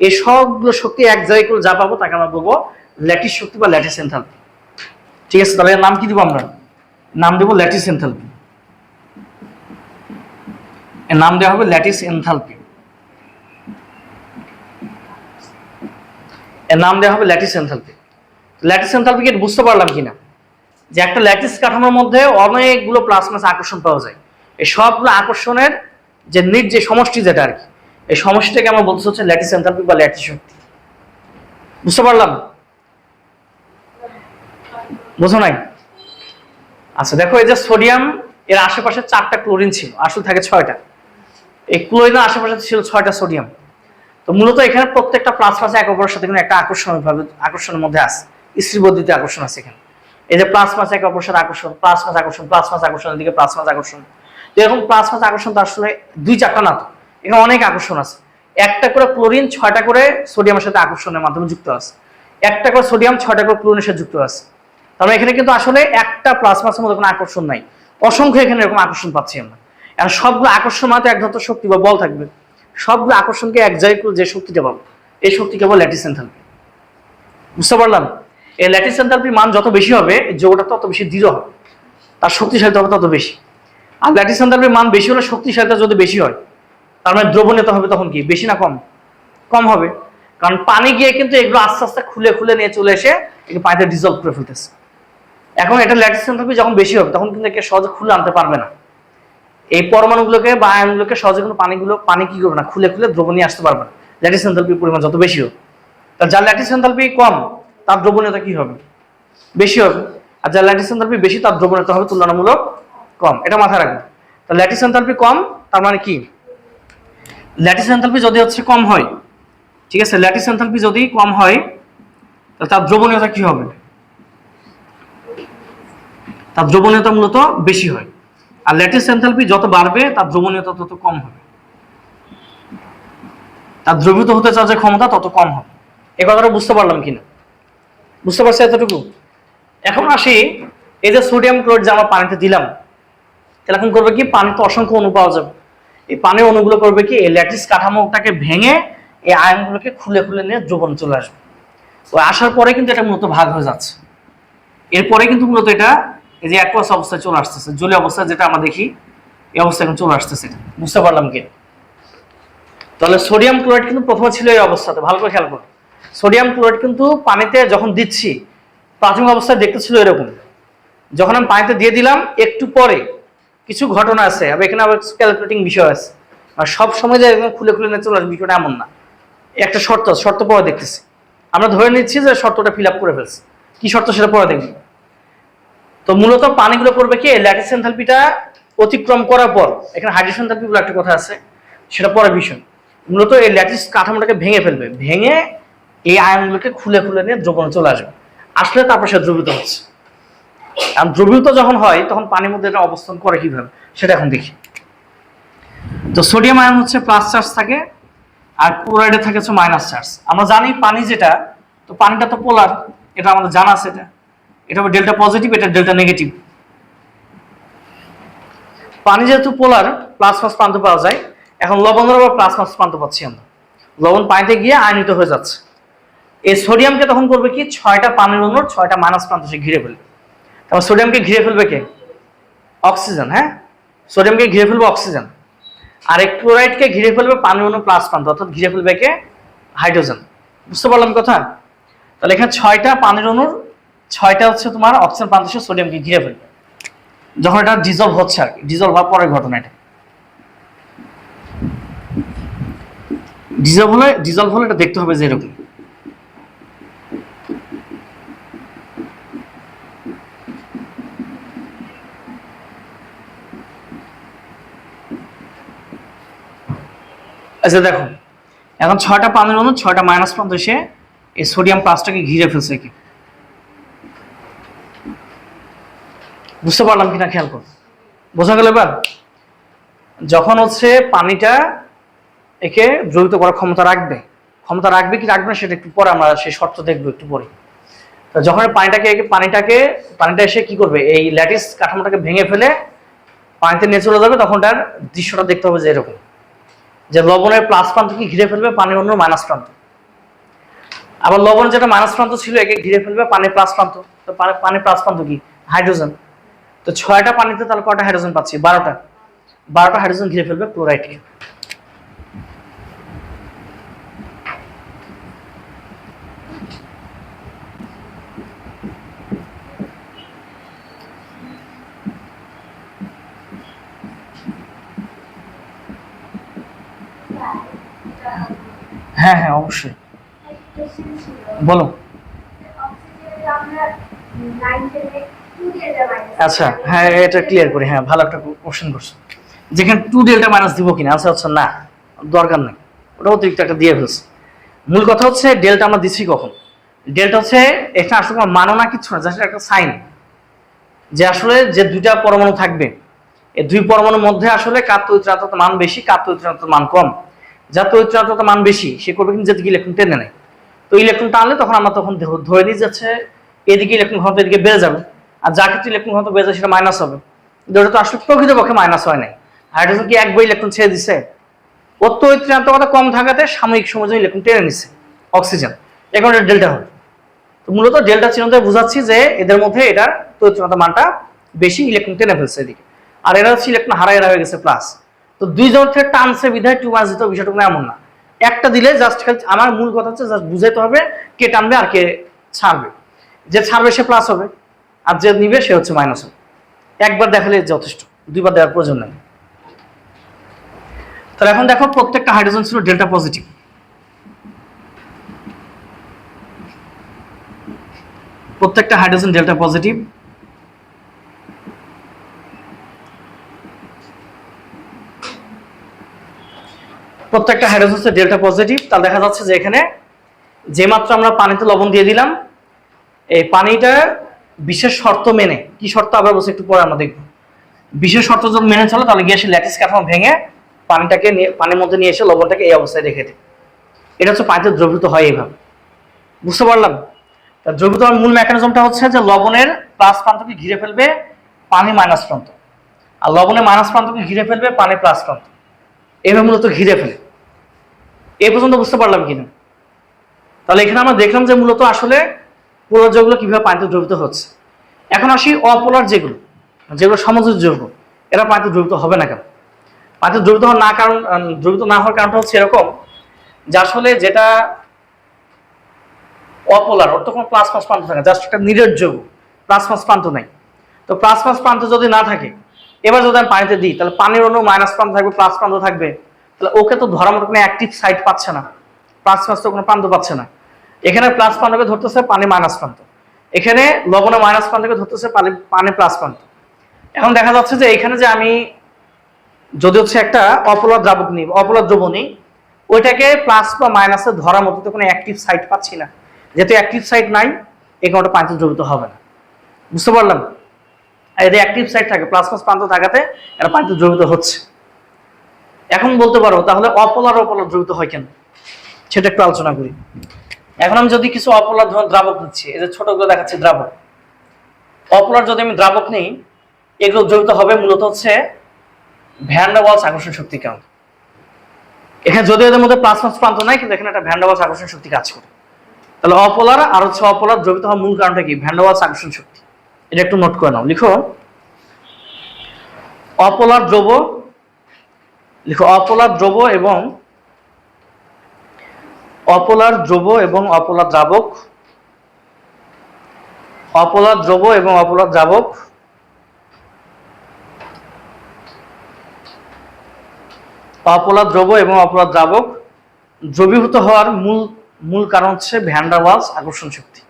এই সবগুলো শক্তি এক জায়গায় করে যা পাবো তাকে আমরা বলবো ল্যাটিস শক্তি বা ল্যাটিস এনথালপি। ঠিক আছে, তাহলে এর নাম কি দিব আমরা? নাম দেবো ল্যাটিস এনথালপি। এর নাম দেওয়া হবে ল্যাটিস এনথালপি। এর নাম দেওয়া হবে ল্যাটিস এনথালপি। ল্যাটিস এনথালপি কি বুঝতে পারলাম কিনা? যে একটা ল্যাটিস কাঠামোর মধ্যে অনেকগুলো প্লাজমাস আকর্ষণ পাওয়া যায়। এই সবগুলো আকর্ষণের যে সমষ্টি যেটা আর কি, এই সমষ্টিটাকে আমরা বলতে হচ্ছে ল্যাটিস এনথালপি বা ল্যাটিস শক্তি। বুঝতে পারলাম? বুঝো নাই? আচ্ছা দেখো, এই যে সোডিয়াম, এর আশেপাশে 4টা ক্লোরিন ছিল, আসলে থাকে 6টা। এই ক্লোরিনের আশেপাশে ছিল 6টা সোডিয়াম। তো মূলত এখানে প্রত্যেকটা প্লাজমাসে এক অপরের সাথে কিন্তু একটা আকর্ষণের মধ্যে আছে, স্থির বৈদ্যুতিক আকর্ষণ আছে এখানে। এই যে প্লাজমাস একে অপরের সাথে আকর্ষণ, প্লাজমাস আকর্ষণ, প্লাজমাস আকর্ষণ, এদিকে প্লাজমাস আকর্ষণ। তো এরকম প্লাজমাস আকর্ষণ তো আসলে 2-4টা না, তো এখানে অনেক আকর্ষণ আছে। একটা করে ক্লোরিন 6টা করে সোডিয়ামের সাথে আকর্ষণের মাধ্যমে যুক্ত আছে, একটা করে সোডিয়াম 6টা করে ক্লোরিনের সাথে যুক্ত আছে। তাহলে এখানে কিন্তু আসলে একটা প্লাজমাসের মধ্যে কোনো আকর্ষণ নাই, অসংখ্য এখানে এরকম আকর্ষণ পাচ্ছি আমরা। এখন সবগুলো আকর্ষণ মানে এক ধরনের শক্তি বা বল থাকবে, সবগুলো আকর্ষণকে এক জায়গায় করে যে শক্তিটা পাবো, এই শক্তিকে বলে ল্যাটিস এনথালপি। বুঝতে পারলাম? এই ল্যাটিস এনথালপির মান যত বেশি হবে, যৌগটা তত বেশি দৃঢ় হবে, তার শক্তিশালীতা হবে তত বেশি। আর ল্যাটিস এনথালপির মান বেশি হলে শক্তিশালীতা যদি বেশি হয়, তার মানে দ্রবণীয়তা হবে তখন কি বেশি না কম? কম হবে। কারণ পানি গিয়ে কিন্তু এগুলো আস্তে আস্তে খুলে খুলে নিয়ে চলে এসে পানিতে ডিজলভ করে ফেলতেছে। এখন এটা ল্যাটিস এনথালপি যখন বেশি হবে তখন কিন্তু একে সহজে খুলে আনতে পারবে না, এই পরমাণুগুলোকে বা আয়নগুলোকে সহজে কিন্তু পানি কি করবে না, খুলে খুলে দ্রবণীয় আসতে পারবে না, ল্যাটিস এনথালপির পরিমাণ যত বেশি হবে। তার যার ল্যাটিস এনথালপি কম, তার দ্রবণীয়তা কি হবে? বেশি হবে। আর যার ল্যাটিস এনথালপি বেশি, তার দ্রবণীয়তা হবে তুলনামূলক কম। এটা মাথায় রাখবে। তার ল্যাটিস এনথালপি কম, তার মানে কি? ল্যাটিস এনথালপি যদি হচ্ছে কম হয়, ঠিক আছে, ল্যাটিস এনথালপি যদি কম হয় তাহলে তার দ্রবণীয়তা কি হবে? তার দ্রবণীয়তা মূলত বেশি হয়। আর ল্যাটিস এনথালপি যত বাড়বে তার দ্রবণীয়তা তত কম হবে, তার দ্রবীভূত হতে চাওয়ার যে ক্ষমতা তত কম হবে। এই কথাটা বুঝতে পারলাম কিনা? বুঝতে পারছি এতটুকু? এখন আসি, এই যে সোডিয়াম ক্লোরাইড যে আমরা পানিতে দিলাম, তাহলে এখন করবে কি, পানিতে অসংখ্য অণু পাওয়া যাবে। এই পানির অণুগুলো করবে কি, এই ল্যাটিস কাঠামোটাকে ভেঙে এই আয়নগুলোকে খুলে খুলে নিয়ে দ্রবণ চলে আসবে। তো আসার পরে কিন্তু এটা মূলত ভাগ হয়ে যাচ্ছে। এরপরে কিন্তু মূলত এটা এই যে অ্যাকুয়াস অবস্থায় চলে আসতেছে, জলীয় অবস্থায় যেটা আমরা দেখি, এই অবস্থায় এখন চলে আসতেছে। বুঝতে পারলাম কি? তাহলে সোডিয়াম ক্লোরাইড কিন্তু প্রথমে ছিল এই অবস্থাতে, ভালো করে খেয়াল করো। সোডিয়াম ক্লোরাইড কিন্তু পানিতে যখন দিচ্ছি, প্রাথমিক অবস্থায় দেখতে ছিল এরকম। যখন আমি পানিতে দিয়ে দিলাম, একটু পরে কিছু ঘটনা আছে, এখানে আবার ক্যালকুলেটিং বিষয় আছে, আর সব সময় যে একদম খুলে খুলে নিয়ে চলে আসবে বিষয়টা এমন না। একটা শর্ত পরে দেখতেছি, আমরা ধরে নিচ্ছি যে শর্তটা ফিল আপ করে ফেলছি। কি শর্ত সেটা পরে দেখবি। তো মূলত পানিগুলো করবে কি, ল্যাটিস এনথালপিটা অতিক্রম করার পর, এখানে হাইড্রেশন এনথালপি বলে একটা কথা আছে, সেটা পরের বিষয়। মূলত এই ল্যাটিস কাঠামোটাকে ভেঙে ফেলবে, ভেঙে এই আয়নগুলোকে খুলে খুলে নিয়ে দ্রবণে চলে আসবে, আসলে তারপর সে দ্রবীভূত হচ্ছে। আর দ্রবীভূত যখন হয় তখন পানির মধ্যে এটা অবস্থান করে কিভাবে সেটা এখন দেখি। তো সোডিয়াম আয়ন হচ্ছে প্লাস চার্জ থাকে, আর ক্লোরাইডে থাকে হচ্ছে মাইনাস চার্জ। আমরা জানি পানি যেটা, তো পানিটা তো পোলার, এটা আমাদের জানা আছে। এটা হবে ডেল্টা পজিটিভ, এটা ডেল্টা নেগেটিভ। পানি যেহেতু পোলার, প্লাস মাস প্রান্ত পাওয়া যায়, এখন লবণের আবার প্লাস মাস প্রান্ত পাচ্ছি আমরা। লবণ পানিতে গিয়ে আয়নিত হয়ে যাচ্ছে। এই সোডিয়ামকে তখন করবে কি, 6টা পানির অণুর 6টা মাইনাস প্রান্ত সে ঘিরে ফেলবে। তারপর সোডিয়ামকে ঘিরে ফেলবে কে? অক্সিজেন। হ্যাঁ, সোডিয়ামকে ঘিরে ফেলবে অক্সিজেন। আর এই ক্লোরাইডকে ঘিরে ফেলবে পানির অণু প্লাস প্রান্ত, অর্থাৎ ঘিরে ফেলবে কে? হাইড্রোজেন। বুঝতে পারলাম কথা? তাহলে এখানে 6টা পানির অণুর 6টা হচ্ছে তোমার অক্সিজেন প্রান্ত সে সোডিয়ামকে ঘিরে ফেলবে যখন এটা ডিজলভ হচ্ছে আর কি, ডিজলভ হওয়ার পরের ঘটনা এটা। ডিজলভ হলে এটা দেখতে হবে যে এরকম। আচ্ছা দেখো, এখন 6টা পানির অণু 6টা মাইনাস প্রান্ত এসে এই সোডিয়াম প্লাসটাকে ঘিরে ফেলছে কি। বুঝতে পারলাম কিনা খেয়াল করো, বোঝা গেল এবার? যখন হচ্ছে পানিটা একে দ্রবীভূত করার ক্ষমতা রাখবে কি রাখবে না সেটা একটু পরে আমরা সেই শর্ত দেখবো একটু পরে। তো যখন পানিটা এসে কি করবে, এই ল্যাটিস কাঠামোটাকে ভেঙে ফেলে পানিতে নিয়ে চলে যাবে, তখন তার দৃশ্যটা দেখতে হবে যে এরকম, যে লবণের প্লাস প্রান্তকে ঘিরে ফেলবে পানির অন্য মাইনাস প্রান্ত, আবার লবণ যেটা মাইনাস প্রান্ত ছিল একে ঘিরে ফেলবে পানির প্লাস প্রান্ত। তো পানির প্লাস প্রান্ত কি? হাইড্রোজেন। তো 6টা পানিতে তাহলে কয়টা হাইড্রোজেন পাচ্ছি? 12টা হাইড্রোজেন ঘিরে ফেলবে ক্লোরাইডকে। হ্যাঁ হ্যাঁ অবশ্যই, বলো। আচ্ছা হ্যাঁ, এটা ক্লিয়ার করি। হ্যাঁ, ভালো একটা কোশ্চেন করছো, যেখানে 2 ডেল্টা মাইনাস দিব কিনা, আনসার হচ্ছে না, দরকার নেই, ওটা অতিরিক্ত একটা দিয়ে ফেলছে। মূল কথা হচ্ছে ডেল্টা আমরা দিচ্ছি কখন? ডেল্টা হচ্ছে এটা আসলে কোনো মানো না, কিছু না, জাস্ট একটা সাইন, যে আসলে যে 2টা পরমাণু থাকবে এই 2 পরমাণুর মধ্যে আসলে কার তড়িৎ মান বেশি, কার তড়িৎ মান কম। যার তড়িৎ মান বেশি সে করবে কিন্তু যেদিকে ইলেকট্রন টেনে নেয়। তো ইলেকট্রন টানলে তখন আমরা ধরে নিই যাচ্ছে এদিকে ইলেকট্রন ঘনত্ব এদিকে বেড়ে যাবে, আর যার ক্ষেত্রে ইলেকট্রন ঘনত্ব বেড়ে যায় সেটা মাইনাস হবে। কিন্তু ওটা তো আসলে প্রকৃতপক্ষে মাইনাস হয় নাই। হাইড্রোজেন কি একবার ইলেকট্রন ছেড়ে দিছে? ওর তড়িৎ কম থাকাতে সাময়িক সময় জন্য ইলেকট্রন টেনে নিচ্ছে অক্সিজেন, এখন এটা ডেল্টা হবে। তো মূলত ডেল্টা চিহ্ন দিয়ে বোঝাচ্ছি যে এদের মধ্যে এটার তড়িৎ মানটা বেশি, ইলেকট্রন টেনে ফেলছে এদিকে, আর এরা হচ্ছে ইলেকট্রন হারায় হয়ে গেছে প্লাস। তো 2 জন থেকে টানছে বিধায় 2 মাস দিতে, বিষয়টা এমন না, একটা দিলে জাস্ট আমার মূল কথা হচ্ছে জাস্ট বুঝাইতে হবে কে টানবে আর কে ছাড়বে। যে ছাড়বে সে প্লাস হবে, আর যে নিবে সে হচ্ছে মাইনাস হবে। একবার দেখালে যথেষ্ট, 2বার দেওয়ার প্রয়োজন নেই। তাহলে এখন দেখো প্রত্যেকটা হাইড্রোজেন ছিল ডেল্টা পজিটিভ। প্রত্যেকটা হাইড্রোজেন ডেল্টা পজিটিভ। প্রত্যেকটা হাইড্রোজেন হচ্ছে ডেল্টা পজিটিভ। তাহলে দেখা যাচ্ছে যে এখানে যে মাত্র আমরা পানিতে লবণ দিয়ে দিলাম, এই পানিটা বিশেষ শর্ত মেনে, কি শর্ত আবার বলছি একটু পরে আমরা দেখব, বিশেষ শর্ত যদি মেনে চলে তাহলে গিয়ে সে ল্যাটিস কাঠামো ভেঙে পানির মধ্যে নিয়ে এসে লবণটাকে এই অবস্থায় রেখে দেয়। এটা হচ্ছে পানিতে দ্রবীভূত হয় এইভাবে। বুঝতে পারলাম? দ্রবীভূত হওয়ার মূল মেকানিজমটা হচ্ছে যে লবণের প্লাস প্রান্তকে ঘিরে ফেলবে পানি মাইনাস প্রান্ত, আর লবণের মাইনাস প্রান্তকে ঘিরে ফেলবে পানি প্লাস প্রান্ত, এইভাবে মূলত ঘিরে ফেলে। এই পর্যন্ত বুঝতে পারলাম কিনা? তাহলে এখানে আমরা দেখলাম যে মূলত আসলে পোলার যৌগগুলো কিভাবে পানিতে দ্রবীভূত হচ্ছে। এখন আসি অপোলার যেগুলো সমযোজী যৌগ, এরা পানিতে দ্রবীভূত হবে না কেন? পানিতে দ্রবীভূত না হওয়ার কারণটা হচ্ছে এরকম, যে আসলে যেটা অপোলার ওর তো কোনো প্লাস মাস প্রান্ত থাকে, জাস্ট একটা নিরেট যৌগ, প্লাস মাস প্রান্ত নাই। তো প্লাস মাস প্রান্ত যদি না থাকে, এবার যদি আমি পানিতে দিই তাহলে পানির অণু মাইনাস প্রান্ত থাকবে, প্লাস প্রান্ত থাকবে, তাহলে ওকে তো ধরার মতো কোনো অ্যাক্টিভ সাইট পাচ্ছে না, প্লাস মাস তো কোনো প্রান্ত পাচ্ছে না। এখানে প্লাস প্রান্তকে ধরতেছে পানি মাইনাস প্রান্ত, এখানে লবণের মাইনাস প্রান্তকে ধরতেছে পানি প্লাস প্রান্ত। এখন দেখা যাচ্ছে যে এখানে যে আমি যদি হচ্ছে একটা অপোলার দ্রবণ নিই, ওইটাকে প্লাস বা মাইনাসে ধরার মতো তো কোনো অ্যাক্টিভ সাইট পাচ্ছি না। যেহেতু অ্যাক্টিভ সাইট নাই, এখানে ওটা পানিতে দ্রবীভূত হবে না। বুঝতে পারলাম? আর এদের অ্যাক্টিভ সাইট থাকে, প্লাস মাস প্রান্ত থাকাতে এটা পানিতে দ্রবীভূত হচ্ছে। এখন বলতে পারো তাহলে অপোলার দ্রবীভূত হয় কেন, সেটা একটু আলোচনা করি। এখন আমি যদি কিছু অপোলার দ্রাবক নিচ্ছি, এই যে ছোটগুলো দেখাচ্ছি দ্রাবক, অপোলার যদি আমি দ্রাবক নিই, এগুলো দ্রবীভূত হবে মূলত হচ্ছে ভ্যান ডার ওয়ালস আকর্ষণ শক্তি কেমন। এখানে যদিও এদের মধ্যে প্লাস মাস প্রান্ত নাই, কিন্তু এখানে একটা ভ্যান ডার ওয়ালস আকর্ষণ শক্তি কাজ করে। তাহলে অপোলার আর হচ্ছে অপোলার দ্রবীভূত হওয়ার মূল কারণটা কি? ভ্যান ডার ওয়ালস আকর্ষণ শক্তি। এটা একটু নোট করে নাও, লিখো অপোলার দ্রব, লিখো অপোলার দ্রব এবং অপোলার দ্রব এবং অপোলার দ্রাবক, অপোলার দ্রব এবং অপোলার দ্রাবক অপোলার দ্রব এবং অপোলার দ্রাবক দ্রবীভূত হওয়ার মূল কারণ হচ্ছে ভ্যান ডার ওয়ালস আকর্ষণ শক্তি।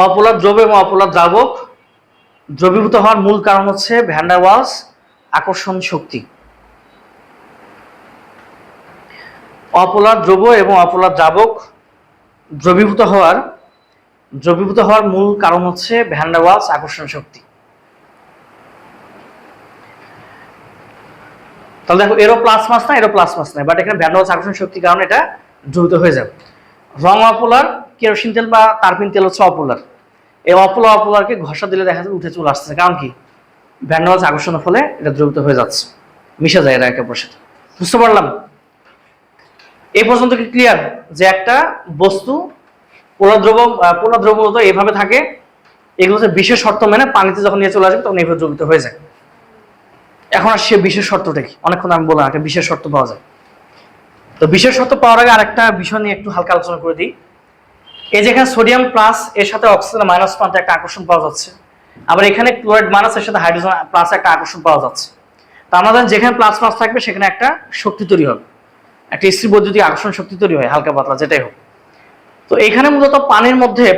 অপোলার দ্রব এবং অপোলার দ্রাবক দ্রবীভূত হওয়ার মূল কারণ হচ্ছে ভ্যান ডার ওয়ালস আকর্ষণ শক্তি। অপোলার দ্রব এবং অপোলার দ্রাবক দ্রবীভূত হওয়ার মূল কারণ হচ্ছে ভ্যান ডার ওয়ালস আকর্ষণ শক্তি। তাহলে দেখো এরও প্লাস মাস না, এরও প্লাস মাস নাই, বাট এখানে ভ্যান ডার ওয়ালস আকর্ষণ শক্তির কারণে এটা দ্রবীভূত হয়ে যাবে। রং অপোলার, কেরোসিন তেল বা তারপিন তেল হচ্ছে অপোলার। এই অপোলারকে ঘষা দিলে দেখা যাবে উঠে চলে আসছে, কারণ কি? ভ্যান ডার ওয়ালস আকর্ষণের ফলে এটা দ্রবীভূত হয়ে যাচ্ছে, মিশে যায় এরা একে অপরের সাথে। বুঝতে পারলাম? এই পর্যন্ত কি ক্লিয়ার যে একটা বস্তু পোলার দ্রব মূলত এইভাবে থাকে, এগুলো হচ্ছে বিশেষ শর্ত মেনে পানিতে যখন নিয়ে চলে আসবে তখন এইভাবে দ্রবীভূত হয়ে যায়। এখন আর সে বিশেষ শর্তটা কি? অনেকক্ষণ আমি বললাম একটা বিশেষ শর্ত পাওয়া যায়। তো বিশেষ শর্ত পাওয়ার আগে আরেকটা বিষয় নিয়ে একটু হালকা আলোচনা করে দিই। এই যেখানে সোডিয়াম প্লাস এর সাথে অক্সিজেন মাইনাস প্রান্তে একটা আকর্ষণ পাওয়া যাচ্ছে, আবার এখানে ক্লোরাইড মাইনাস এর সাথে হাইড্রোজেন প্লাস একটা আকর্ষণ পাওয়া যাচ্ছে। তো আমাদের যেখানে প্লাস মাস থাকবে সেখানে একটা শক্তি তৈরি হবে, একটা স্থির বৈদ্যুতিক আকর্ষণ শক্তি তৈরি হয়, হালকা পাতলা যেটাই হোক। তো এখানে মূলত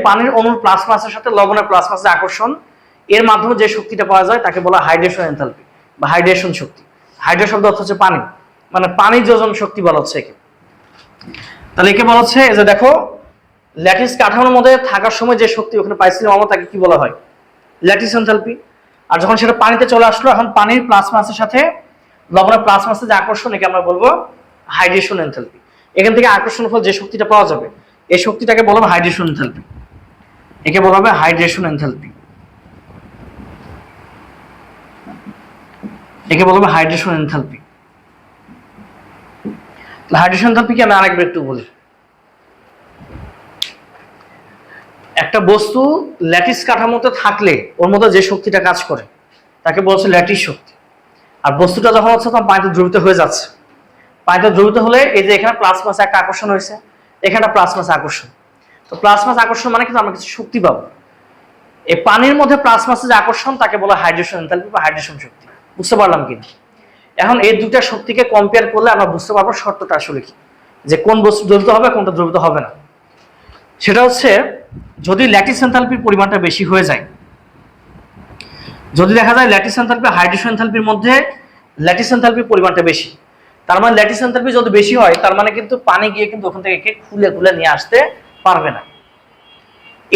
পানির অণুর প্লাস মাসের সাথে লবণের প্লাস মাসের আকর্ষণ, এর মাধ্যমে যে শক্তিটা পাওয়া যায় তাকে বলা হাইড্রেশন এনথালপি বা হাইড্রেশন শক্তি। হাইড্রেশন শব্দ অর্থ হচ্ছে পানি, মানে পানি যোজন শক্তি বলা হচ্ছে একে। তাহলে একে বলা হচ্ছে যে দেখো ল্যাটিস কাঠামোর মধ্যে থাকার সময় যে শক্তি ওখানে পাইছিলাম আমরা, তাকে কি বলা হয়? Lattice enthalpy. আর যখন সেটা পানিতে চলে আসলো, এখন পানির প্লাস মাসের সাথে লবণের প্লাস মাসের যে আকর্ষণ, একে আমরা বলবো হাইড্রেশন এনথালপি। এখান থেকে আকর্ষণের ফলে যে শক্তিটা পাওয়া যাবে এই শক্তিটাকে বলা হবে হাইড্রেশন এনথালপি। একে বলা হবে হাইড্রেশন এনথালপি। একে বলা হবে হাইড্রেশন এনথালপি। হাইড্রেশন এনথালপিকে আমি আরেকবার একটু বলি। একটা বস্তু ল্যাটিস কাঠামোতে থাকলে ওর মধ্যে যে শক্তিটা কাজ করে তাকে বলছে ল্যাটিস শক্তি। আর বস্তুটা যখন হচ্ছে তখন পানিতে দ্রবীভূত হয়ে যাচ্ছে, পানিতে দ্রবীভূত হলে এই যে এখানে প্লাস মাসে একটা আকর্ষণ হয়েছে, এখানে প্লাস মাসে আকর্ষণ। তো প্লাস মাস আকর্ষণ মানে কিন্তু আমরা কিছু শক্তি পাবো। এই পানির মধ্যে প্লাস মাসে যে আকর্ষণ তাকে বলা হাইড্রেশন এনথালপি বা হাইড্রেশন শক্তি। বুঝতে পারলাম কিনা? এখন এই দুইটা শক্তিকে কম্পেয়ার করলে আমরা বুঝতে পারবো শর্তটা আসলে কি, যে কোন বস্তু দ্রবীভূত হবে কোনটা দ্রবীভূত হবে না। সেটা হচ্ছে যদি ল্যাটিস এনথালপির পরিমাণটা বেশি হয়ে যায়, যদি দেখা যায় ল্যাটিস এনথালপি হাইড্রেশন এনথালপির মধ্যে ল্যাটিস এনথালপির পরিমাণটা বেশি, তার মানে ল্যাটিস এনথালপি যদি বেশি হয় তার মানে কিন্তু পানি গিয়ে কিন্তু ওখান থেকে খুলে নিয়ে আসতে পারবে না।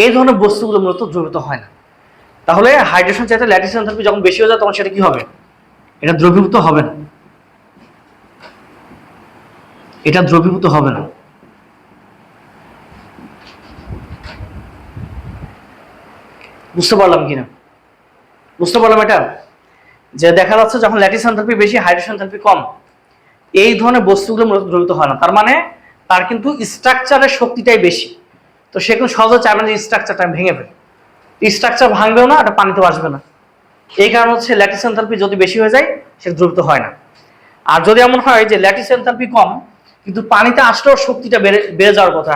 এই ধরনের বস্তুগুলো মূলত দ্রবীভূত হয় না। তাহলে হাইড্রেশন চাইতে ল্যাটিস এনথালপি যখন বেশি হয়ে যায় তখন সেটা কি হবে? এটা দ্রবীভূত হবে না, এটা দ্রবীভূত হবে না। বুঝতে পারলাম কিনা? বুঝতে পারলাম এটা, যে দেখা যাচ্ছে যখন ল্যাটিস এনথালপি বেশি হাইড্রেশন এনথালপি কম, এই ধরনের বস্তুগুলো মূলত দ্রবীভূত হয় না। তার মানে তার কিন্তু স্ট্রাকচারের শক্তিটাই বেশি, তো সে কিন্তু সহজে চাইবে না স্ট্রাকচারটা ভেঙে ফেলে। স্ট্রাকচার ভাঙবেও না, এটা পানিতেও আসবে না। এই কারণ হচ্ছে ল্যাটিস এনথালপি যদি বেশি হয়ে যায় সে দ্রবীভূত হয় না। আর যদি এমন হয় যে ল্যাটিস এনথালপি কম কিন্তু পানিতে আসলেও শক্তিটা বেড়ে যাওয়ার কথা,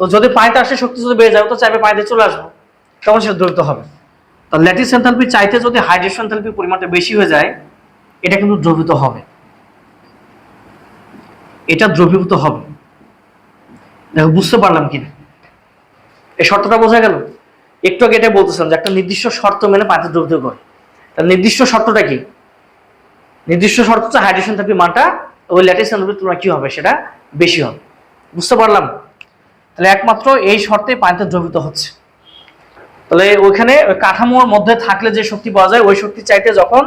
তো যদি পানিতে আসলে শক্তি যদি বেড়ে যায় তো চাইবে পানিতে চলে আসবো, তখন সে দ্রবীভূত হবে। তো ল্যাটিস এনথালপি চাইতে যদি হাইড্রেশন এনথালপির পরিমাণটা বেশি হয়ে যায়, এটা কিন্তু দ্রবীভূত হবে, এটা দ্রবীভূত হবে। দেখো বুঝতে পারলাম কিনা? এই শর্তটা বোঝা গেল? একটু আগে এটা বলতেছিলাম যে একটা নির্দিষ্ট শর্ত মেনে পানিতে দ্রবীভূত করে। তার নির্দিষ্ট শর্তটা কি? নির্দিষ্ট শর্ত হচ্ছে হাইড্রেশন এনথালপির মানটা ওই ল্যাটিস এনথালপির তুলনায় কি হবে? সেটা বেশি হবে। বুঝতে পারলাম? তাহলে একমাত্র এই শর্তে পানিতে দ্রবীভূত হচ্ছে। তাহলে ওইখানে কাঠামোর মধ্যে থাকলে যে শক্তি পাওয়া যায় ওই শক্তি চাইতে যখন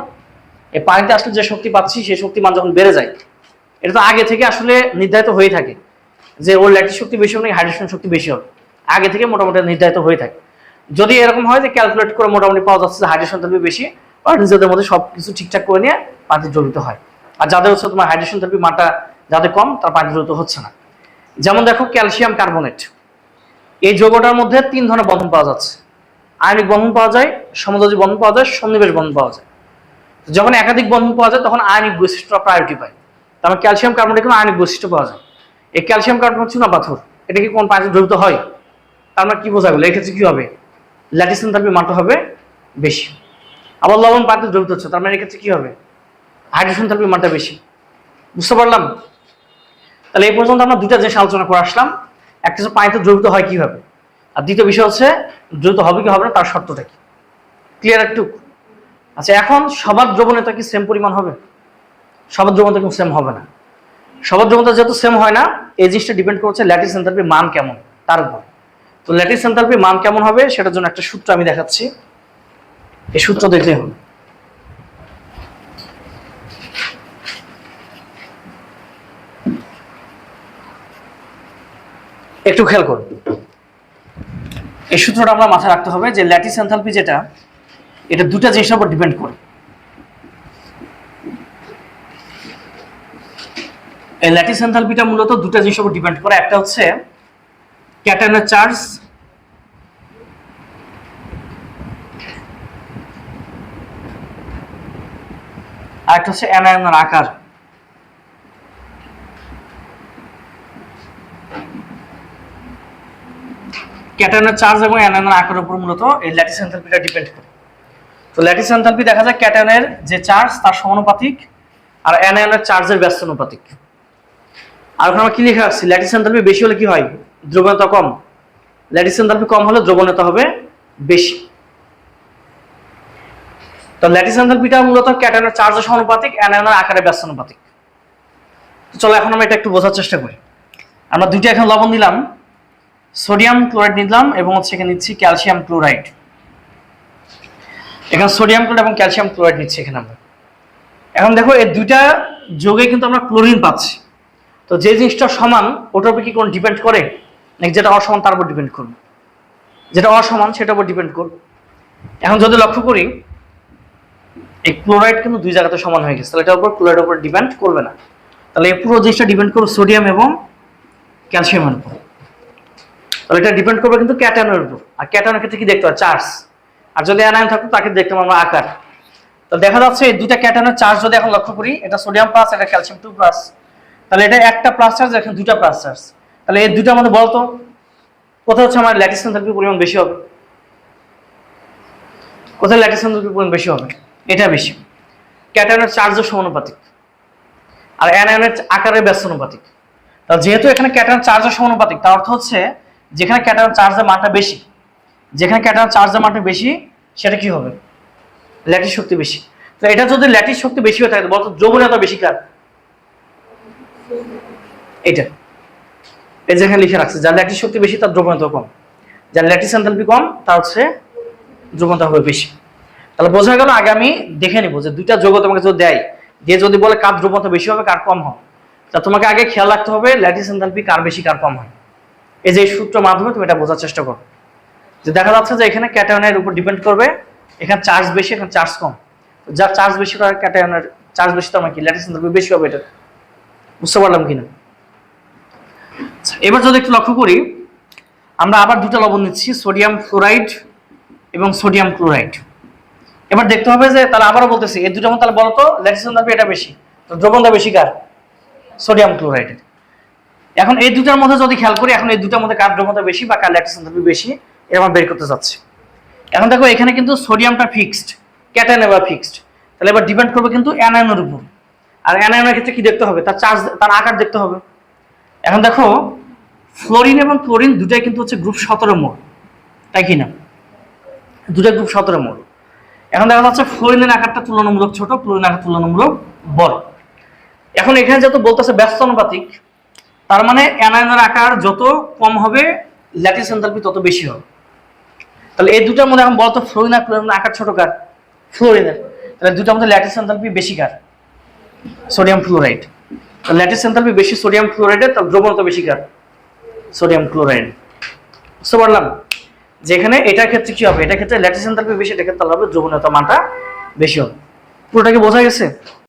এই পানিতে আসলে যে শক্তি পাচ্ছি সেই শক্তি মান যখন বেড়ে যায়, এটা তো আগে থেকে আসলে নির্ধারিত হয়ে থাকে যে ওর ল্যাটিস শক্তি বেশি হবে হাইড্রেশন শক্তি বেশি হবে, আগে থেকে মোটামুটি নির্ধারিত হয়ে থাকে। যদি এরকম হয় যে ক্যালকুলেট করে মোটামুটি পাওয়া যাচ্ছে যে হাইড্রেশন এনথালপি বেশি নিজেদের মধ্যে সবকিছু ঠিকঠাক করে নিয়ে পানিতে দ্রবীভূত হয়। আর যাদের হচ্ছে তোমার হাইড্রেশন থেরাপি মানটা যাদের কম তার পানিতে দ্রবীভূত হচ্ছে না। যেমন দেখো ক্যালসিয়াম কার্বনেট, এই যৌগটার মধ্যে 3 ধরনের বন্ধন পাওয়া যাচ্ছে। আয়নিক বন্ধন পাওয়া যায়, সমযোজী বন্ধন পাওয়া যায়, সন্নিবেশ বন্ধন পাওয়া যায়। যখন একাধিক বন্ধন পাওয়া যায় তখন আয়নিক বৈশিষ্ট্য প্রায়োরিটি পায়। তারপর ক্যালসিয়াম কার্বনেট কিন্তু আয়নিক বৈশিষ্ট্য পাওয়া যায়। এই ক্যালসিয়াম কার্বনেট চুনা পাথর, এটা কি কোন পানিতে দ্রবীভূত হয়? তার মানে কি বোঝা গেল, এক্ষেত্রে কি হবে, ল্যাটিস এনথালপির মানটা হবে বেশি। আবার লবণ পানিতে দ্রবীভূত হচ্ছে, তার মানে এক্ষেত্রে কি হবে, হাইড্রেশন এনথালপির মানটা বেশি। বুঝতে পারলাম? তাহলে এই পর্যন্ত আমরা দুইটা জিনিস আলোচনা করে আসলাম, একটা হচ্ছে পানিতে দ্রবীভূত হয় কিভাবে, আর দ্বিতীয় বিষয় হচ্ছে দ্রবীভূত হবে কি হবে না তার শর্তটা কি। ক্লিয়ার একটু? আচ্ছা, এখন সবার দ্রবণতা কি সেম পরিমাণ হবে? সবার দ্রবণতা কিন্তু সেম হবে না। সবার দ্রবণতা যেহেতু সেম হয় না, এই জিনিসটা ডিপেন্ড করছে ল্যাটিস এনথালপির মান কেমন তার উপর। তো ল্যাটিস এনথালপির মান কেমন হবে সেটার জন্য একটা সূত্র আমি দেখাচ্ছি, এই সূত্র দেখলে হবে। একটু খেয়াল করুন, এই সূত্রটা আমরা মাথায় রাখতে হবে যে ল্যাটিস এনথালপি যেটা, এটা দুটা জিনিসের উপর ডিপেন্ড করে। এই ল্যাটিস এনথালপিটা মূলত দুটা জিনিসের উপর ডিপেন্ড করে, একটা হচ্ছে ক্যাটায়নের চার্জ, আর একটা হচ্ছে অ্যানায়নের আকার। ক্যাটায়নের চার্জ এবং অ্যানায়নের আকারের উপর মূলত এই ল্যাটিস এনথালপিটা ডিপেন্ড করে। তো ল্যাটিস এনথালপি দেখা যায় ক্যাটায়নের যে চার্জ তার সমানুপাতিক, আর অ্যানায়নের চার্জের ব্যস্তানুপাতিক। আর ওখানে আমরা কি লিখে রাখছি, ল্যাটিস এনথালপি বেশি হলে কি হয়, দ্রবণতা কম। ল্যাটিস এনথালপি কম হলে দ্রবণতা হবে বেশি। তো ল্যাটিস এনথালপিটা মূলত ক্যাটায়নের চার্জের সমানুপাতিক, অ্যানায়নের আকারের ব্যস্তানুপাতিক। তো চলো এখন আমরা এটা একটু বোঝার চেষ্টা করি। আমরা দুইটা এখন লবণ দিলাম, সোডিয়াম ক্লোরাইড নিলাম এবং হচ্ছে এখানে নিচ্ছি ক্যালসিয়াম ক্লোরাইড। এখানে সোডিয়াম ক্লোরাইড এবং ক্যালসিয়াম ক্লোরাইড নিচ্ছি এখানে আমরা। এখন দেখো এই দুইটা যোগে কিন্তু আমরা ক্লোরিন পাচ্ছি। তো যে জিনিসটা সমান ওটার উপর কি কোন ডিপেন্ড করে, নাকি যেটা অসমান তার উপর ডিপেন্ড করবে? যেটা অসমান সেটার উপর ডিপেন্ড করবে। এখন যদি লক্ষ্য করি এই ক্লোরাইড কিন্তু দুই জায়গাতে সমান হয়ে গেছে, তাহলে এটার উপর ক্লোরাইডের উপর ডিপেন্ড করবে না। তাহলে এই পুরো জিনিসটা ডিপেন্ড করবে সোডিয়াম এবং ক্যালসিয়ামের উপর। তাহলে এটা ডিপেন্ড করবে কিন্তু ক্যাটায়নের উপর। আর ক্যাটায়নের ক্ষেত্রে কি দেখতে হয়, চার্জ। আর যদি অ্যানায়ন থাকতো তাকে দেখতাম আমরা আকার। তো দেখা যাচ্ছে এই দুইটা ক্যাটায়নের চার্জ যদি এখন লক্ষ্য করি, এটা সোডিয়াম প্লাস, এটা ক্যালসিয়াম 2 প্লাস, তাহলে এটা একটা প্লাস চার্জ, এখানে দুইটা প্লাস চার্জ। তাহলে এই দুইটার মধ্যে বলতো কোথায় হচ্ছে আমার ল্যাটিস এনথালপির পরিমাণ বেশি হবে, কোথায় ল্যাটিস এনথালপির পরিমাণ বেশি হবে, এটা বেশি। ক্যাটায়নের চার্জের সমানুপাতিক আর অ্যানায়নের আকারের ব্যস্তানুপাতিক। তাহলে যেহেতু এখানে ক্যাটায়নের চার্জের সমানুপাতিক, তার অর্থ হচ্ছে যেখানে ক্যাটায়নের চার্জের মানটা বেশি, যেখানে ক্যাটায়নের চার্জের মানটা বেশি সেটা কি হবে, ল্যাটিস শক্তি বেশি। তো এটা যদি ল্যাটিস শক্তি বেশি হয়ে থাকে বলতো দ্রবণীয়তা বেশি কার, এটা এই যেখানে লিখে রাখছে যার ল্যাটিস শক্তি বেশি তার দ্রবণীয়তা কম, যার ল্যাটিস এনথালপি কম তার হচ্ছে দ্রবণতা হবে বেশি। তাহলে বোঝা গেল, আগে আমি দেখে নিব যে দুইটা যৌগ তোমাকে যদি দেয়, দিয়ে যদি বলে কার দ্রবণতা বেশি হবে কার কম হবে, তা তোমাকে আগে খেয়াল রাখতে হবে ল্যাটিস এনথালপি কার বেশি কার কম হয়। এই যে সূত্রের মাধ্যমে তুমি এটা বোঝার চেষ্টা করো, যে দেখা যাচ্ছে যে এখানে ক্যাটায়নের উপর ডিপেন্ড করবে, এখানে চার্জ বেশি এখানে চার্জ কম, যার চার্জ বেশি করে ক্যাটায়নের চার্জ বেশি, তার মানে কি ল্যাটিস এনথালপি বেশি হবে। এটা বুঝতে পারলাম কিনা? এবার যদি একটু লক্ষ্য করি, আমরা আবার দুটো লবণ নিচ্ছি, সোডিয়াম ফ্লোরাইড এবং সোডিয়াম ক্লোরাইড। এবার দেখতে হবে যে তাহলে আবারও বলতেছি এই দুটোর মধ্যে তাহলে বলতো ল্যাটিস এনথালপি এটা বেশি, তো দ্রবণতা বেশি কার, সোডিয়াম ক্লোরাইডের। এখন এই দুটার মধ্যে যদি খেয়াল করি, এখন এই দুটার মধ্যে কার দ্রবণতা বেশি বা কার ল্যাটিস এনথালপি বেশি এটা আমরা বের করতে যাচ্ছি। এখন দেখো এখানে কিন্তু সোডিয়ামটা ফিক্সড, ক্যাটায়ন এবার ফিক্সড, তাহলে এবার ডিপেন্ড করবে কিন্তু অ্যানায়নের উপর। আর অ্যানায়নের ক্ষেত্রে কি দেখতে হবে, তার চার্জ, তার আকার দেখতে হবে। এখন দেখো ফ্লোরিন এবং ক্লোরিন দুটাই কিন্তু হচ্ছে গ্রুপ 17 মোল, তাই কি না, দুটা গ্রুপ 17 মোল। এখন দেখা যাচ্ছে ফ্লোরিনের আকারটা তুলনামূলক ছোট, ক্লোরিনের আকার তুলনামূলক বড়। এখন এখানে যত বলতেছে ব্যস্তানুপাতিক, তার মানে অ্যানায়নের আকার যত কম হবে ল্যাটিস এনথালপি তত বেশি হবে। তাহলে এই দুটার মধ্যে এখন বলতো ফ্লোরিন আর ক্লোরিনের আকার ছোট কার, ফ্লোরিনের। তাহলে দুটার মধ্যে ল্যাটিস এনথালপি বেশি কার, সোডিয়াম ফ্লোরাইড। ল্যাটিস এনথালপি বেশি সোডিয়াম ফ্লোরাইডের, তার দ্রবণতা বেশি কার, সোডিয়াম ক্লোরাইড। বুঝতে পারলাম? যেখানে এটার ক্ষেত্রে কি হবে, এটার ক্ষেত্রে ল্যাটিস এনথালপি বেশি, এটার ক্ষেত্রে হবে দ্রবণীয়তা মানটা বেশি হবে। পুরোটা কি বোঝা গেছে?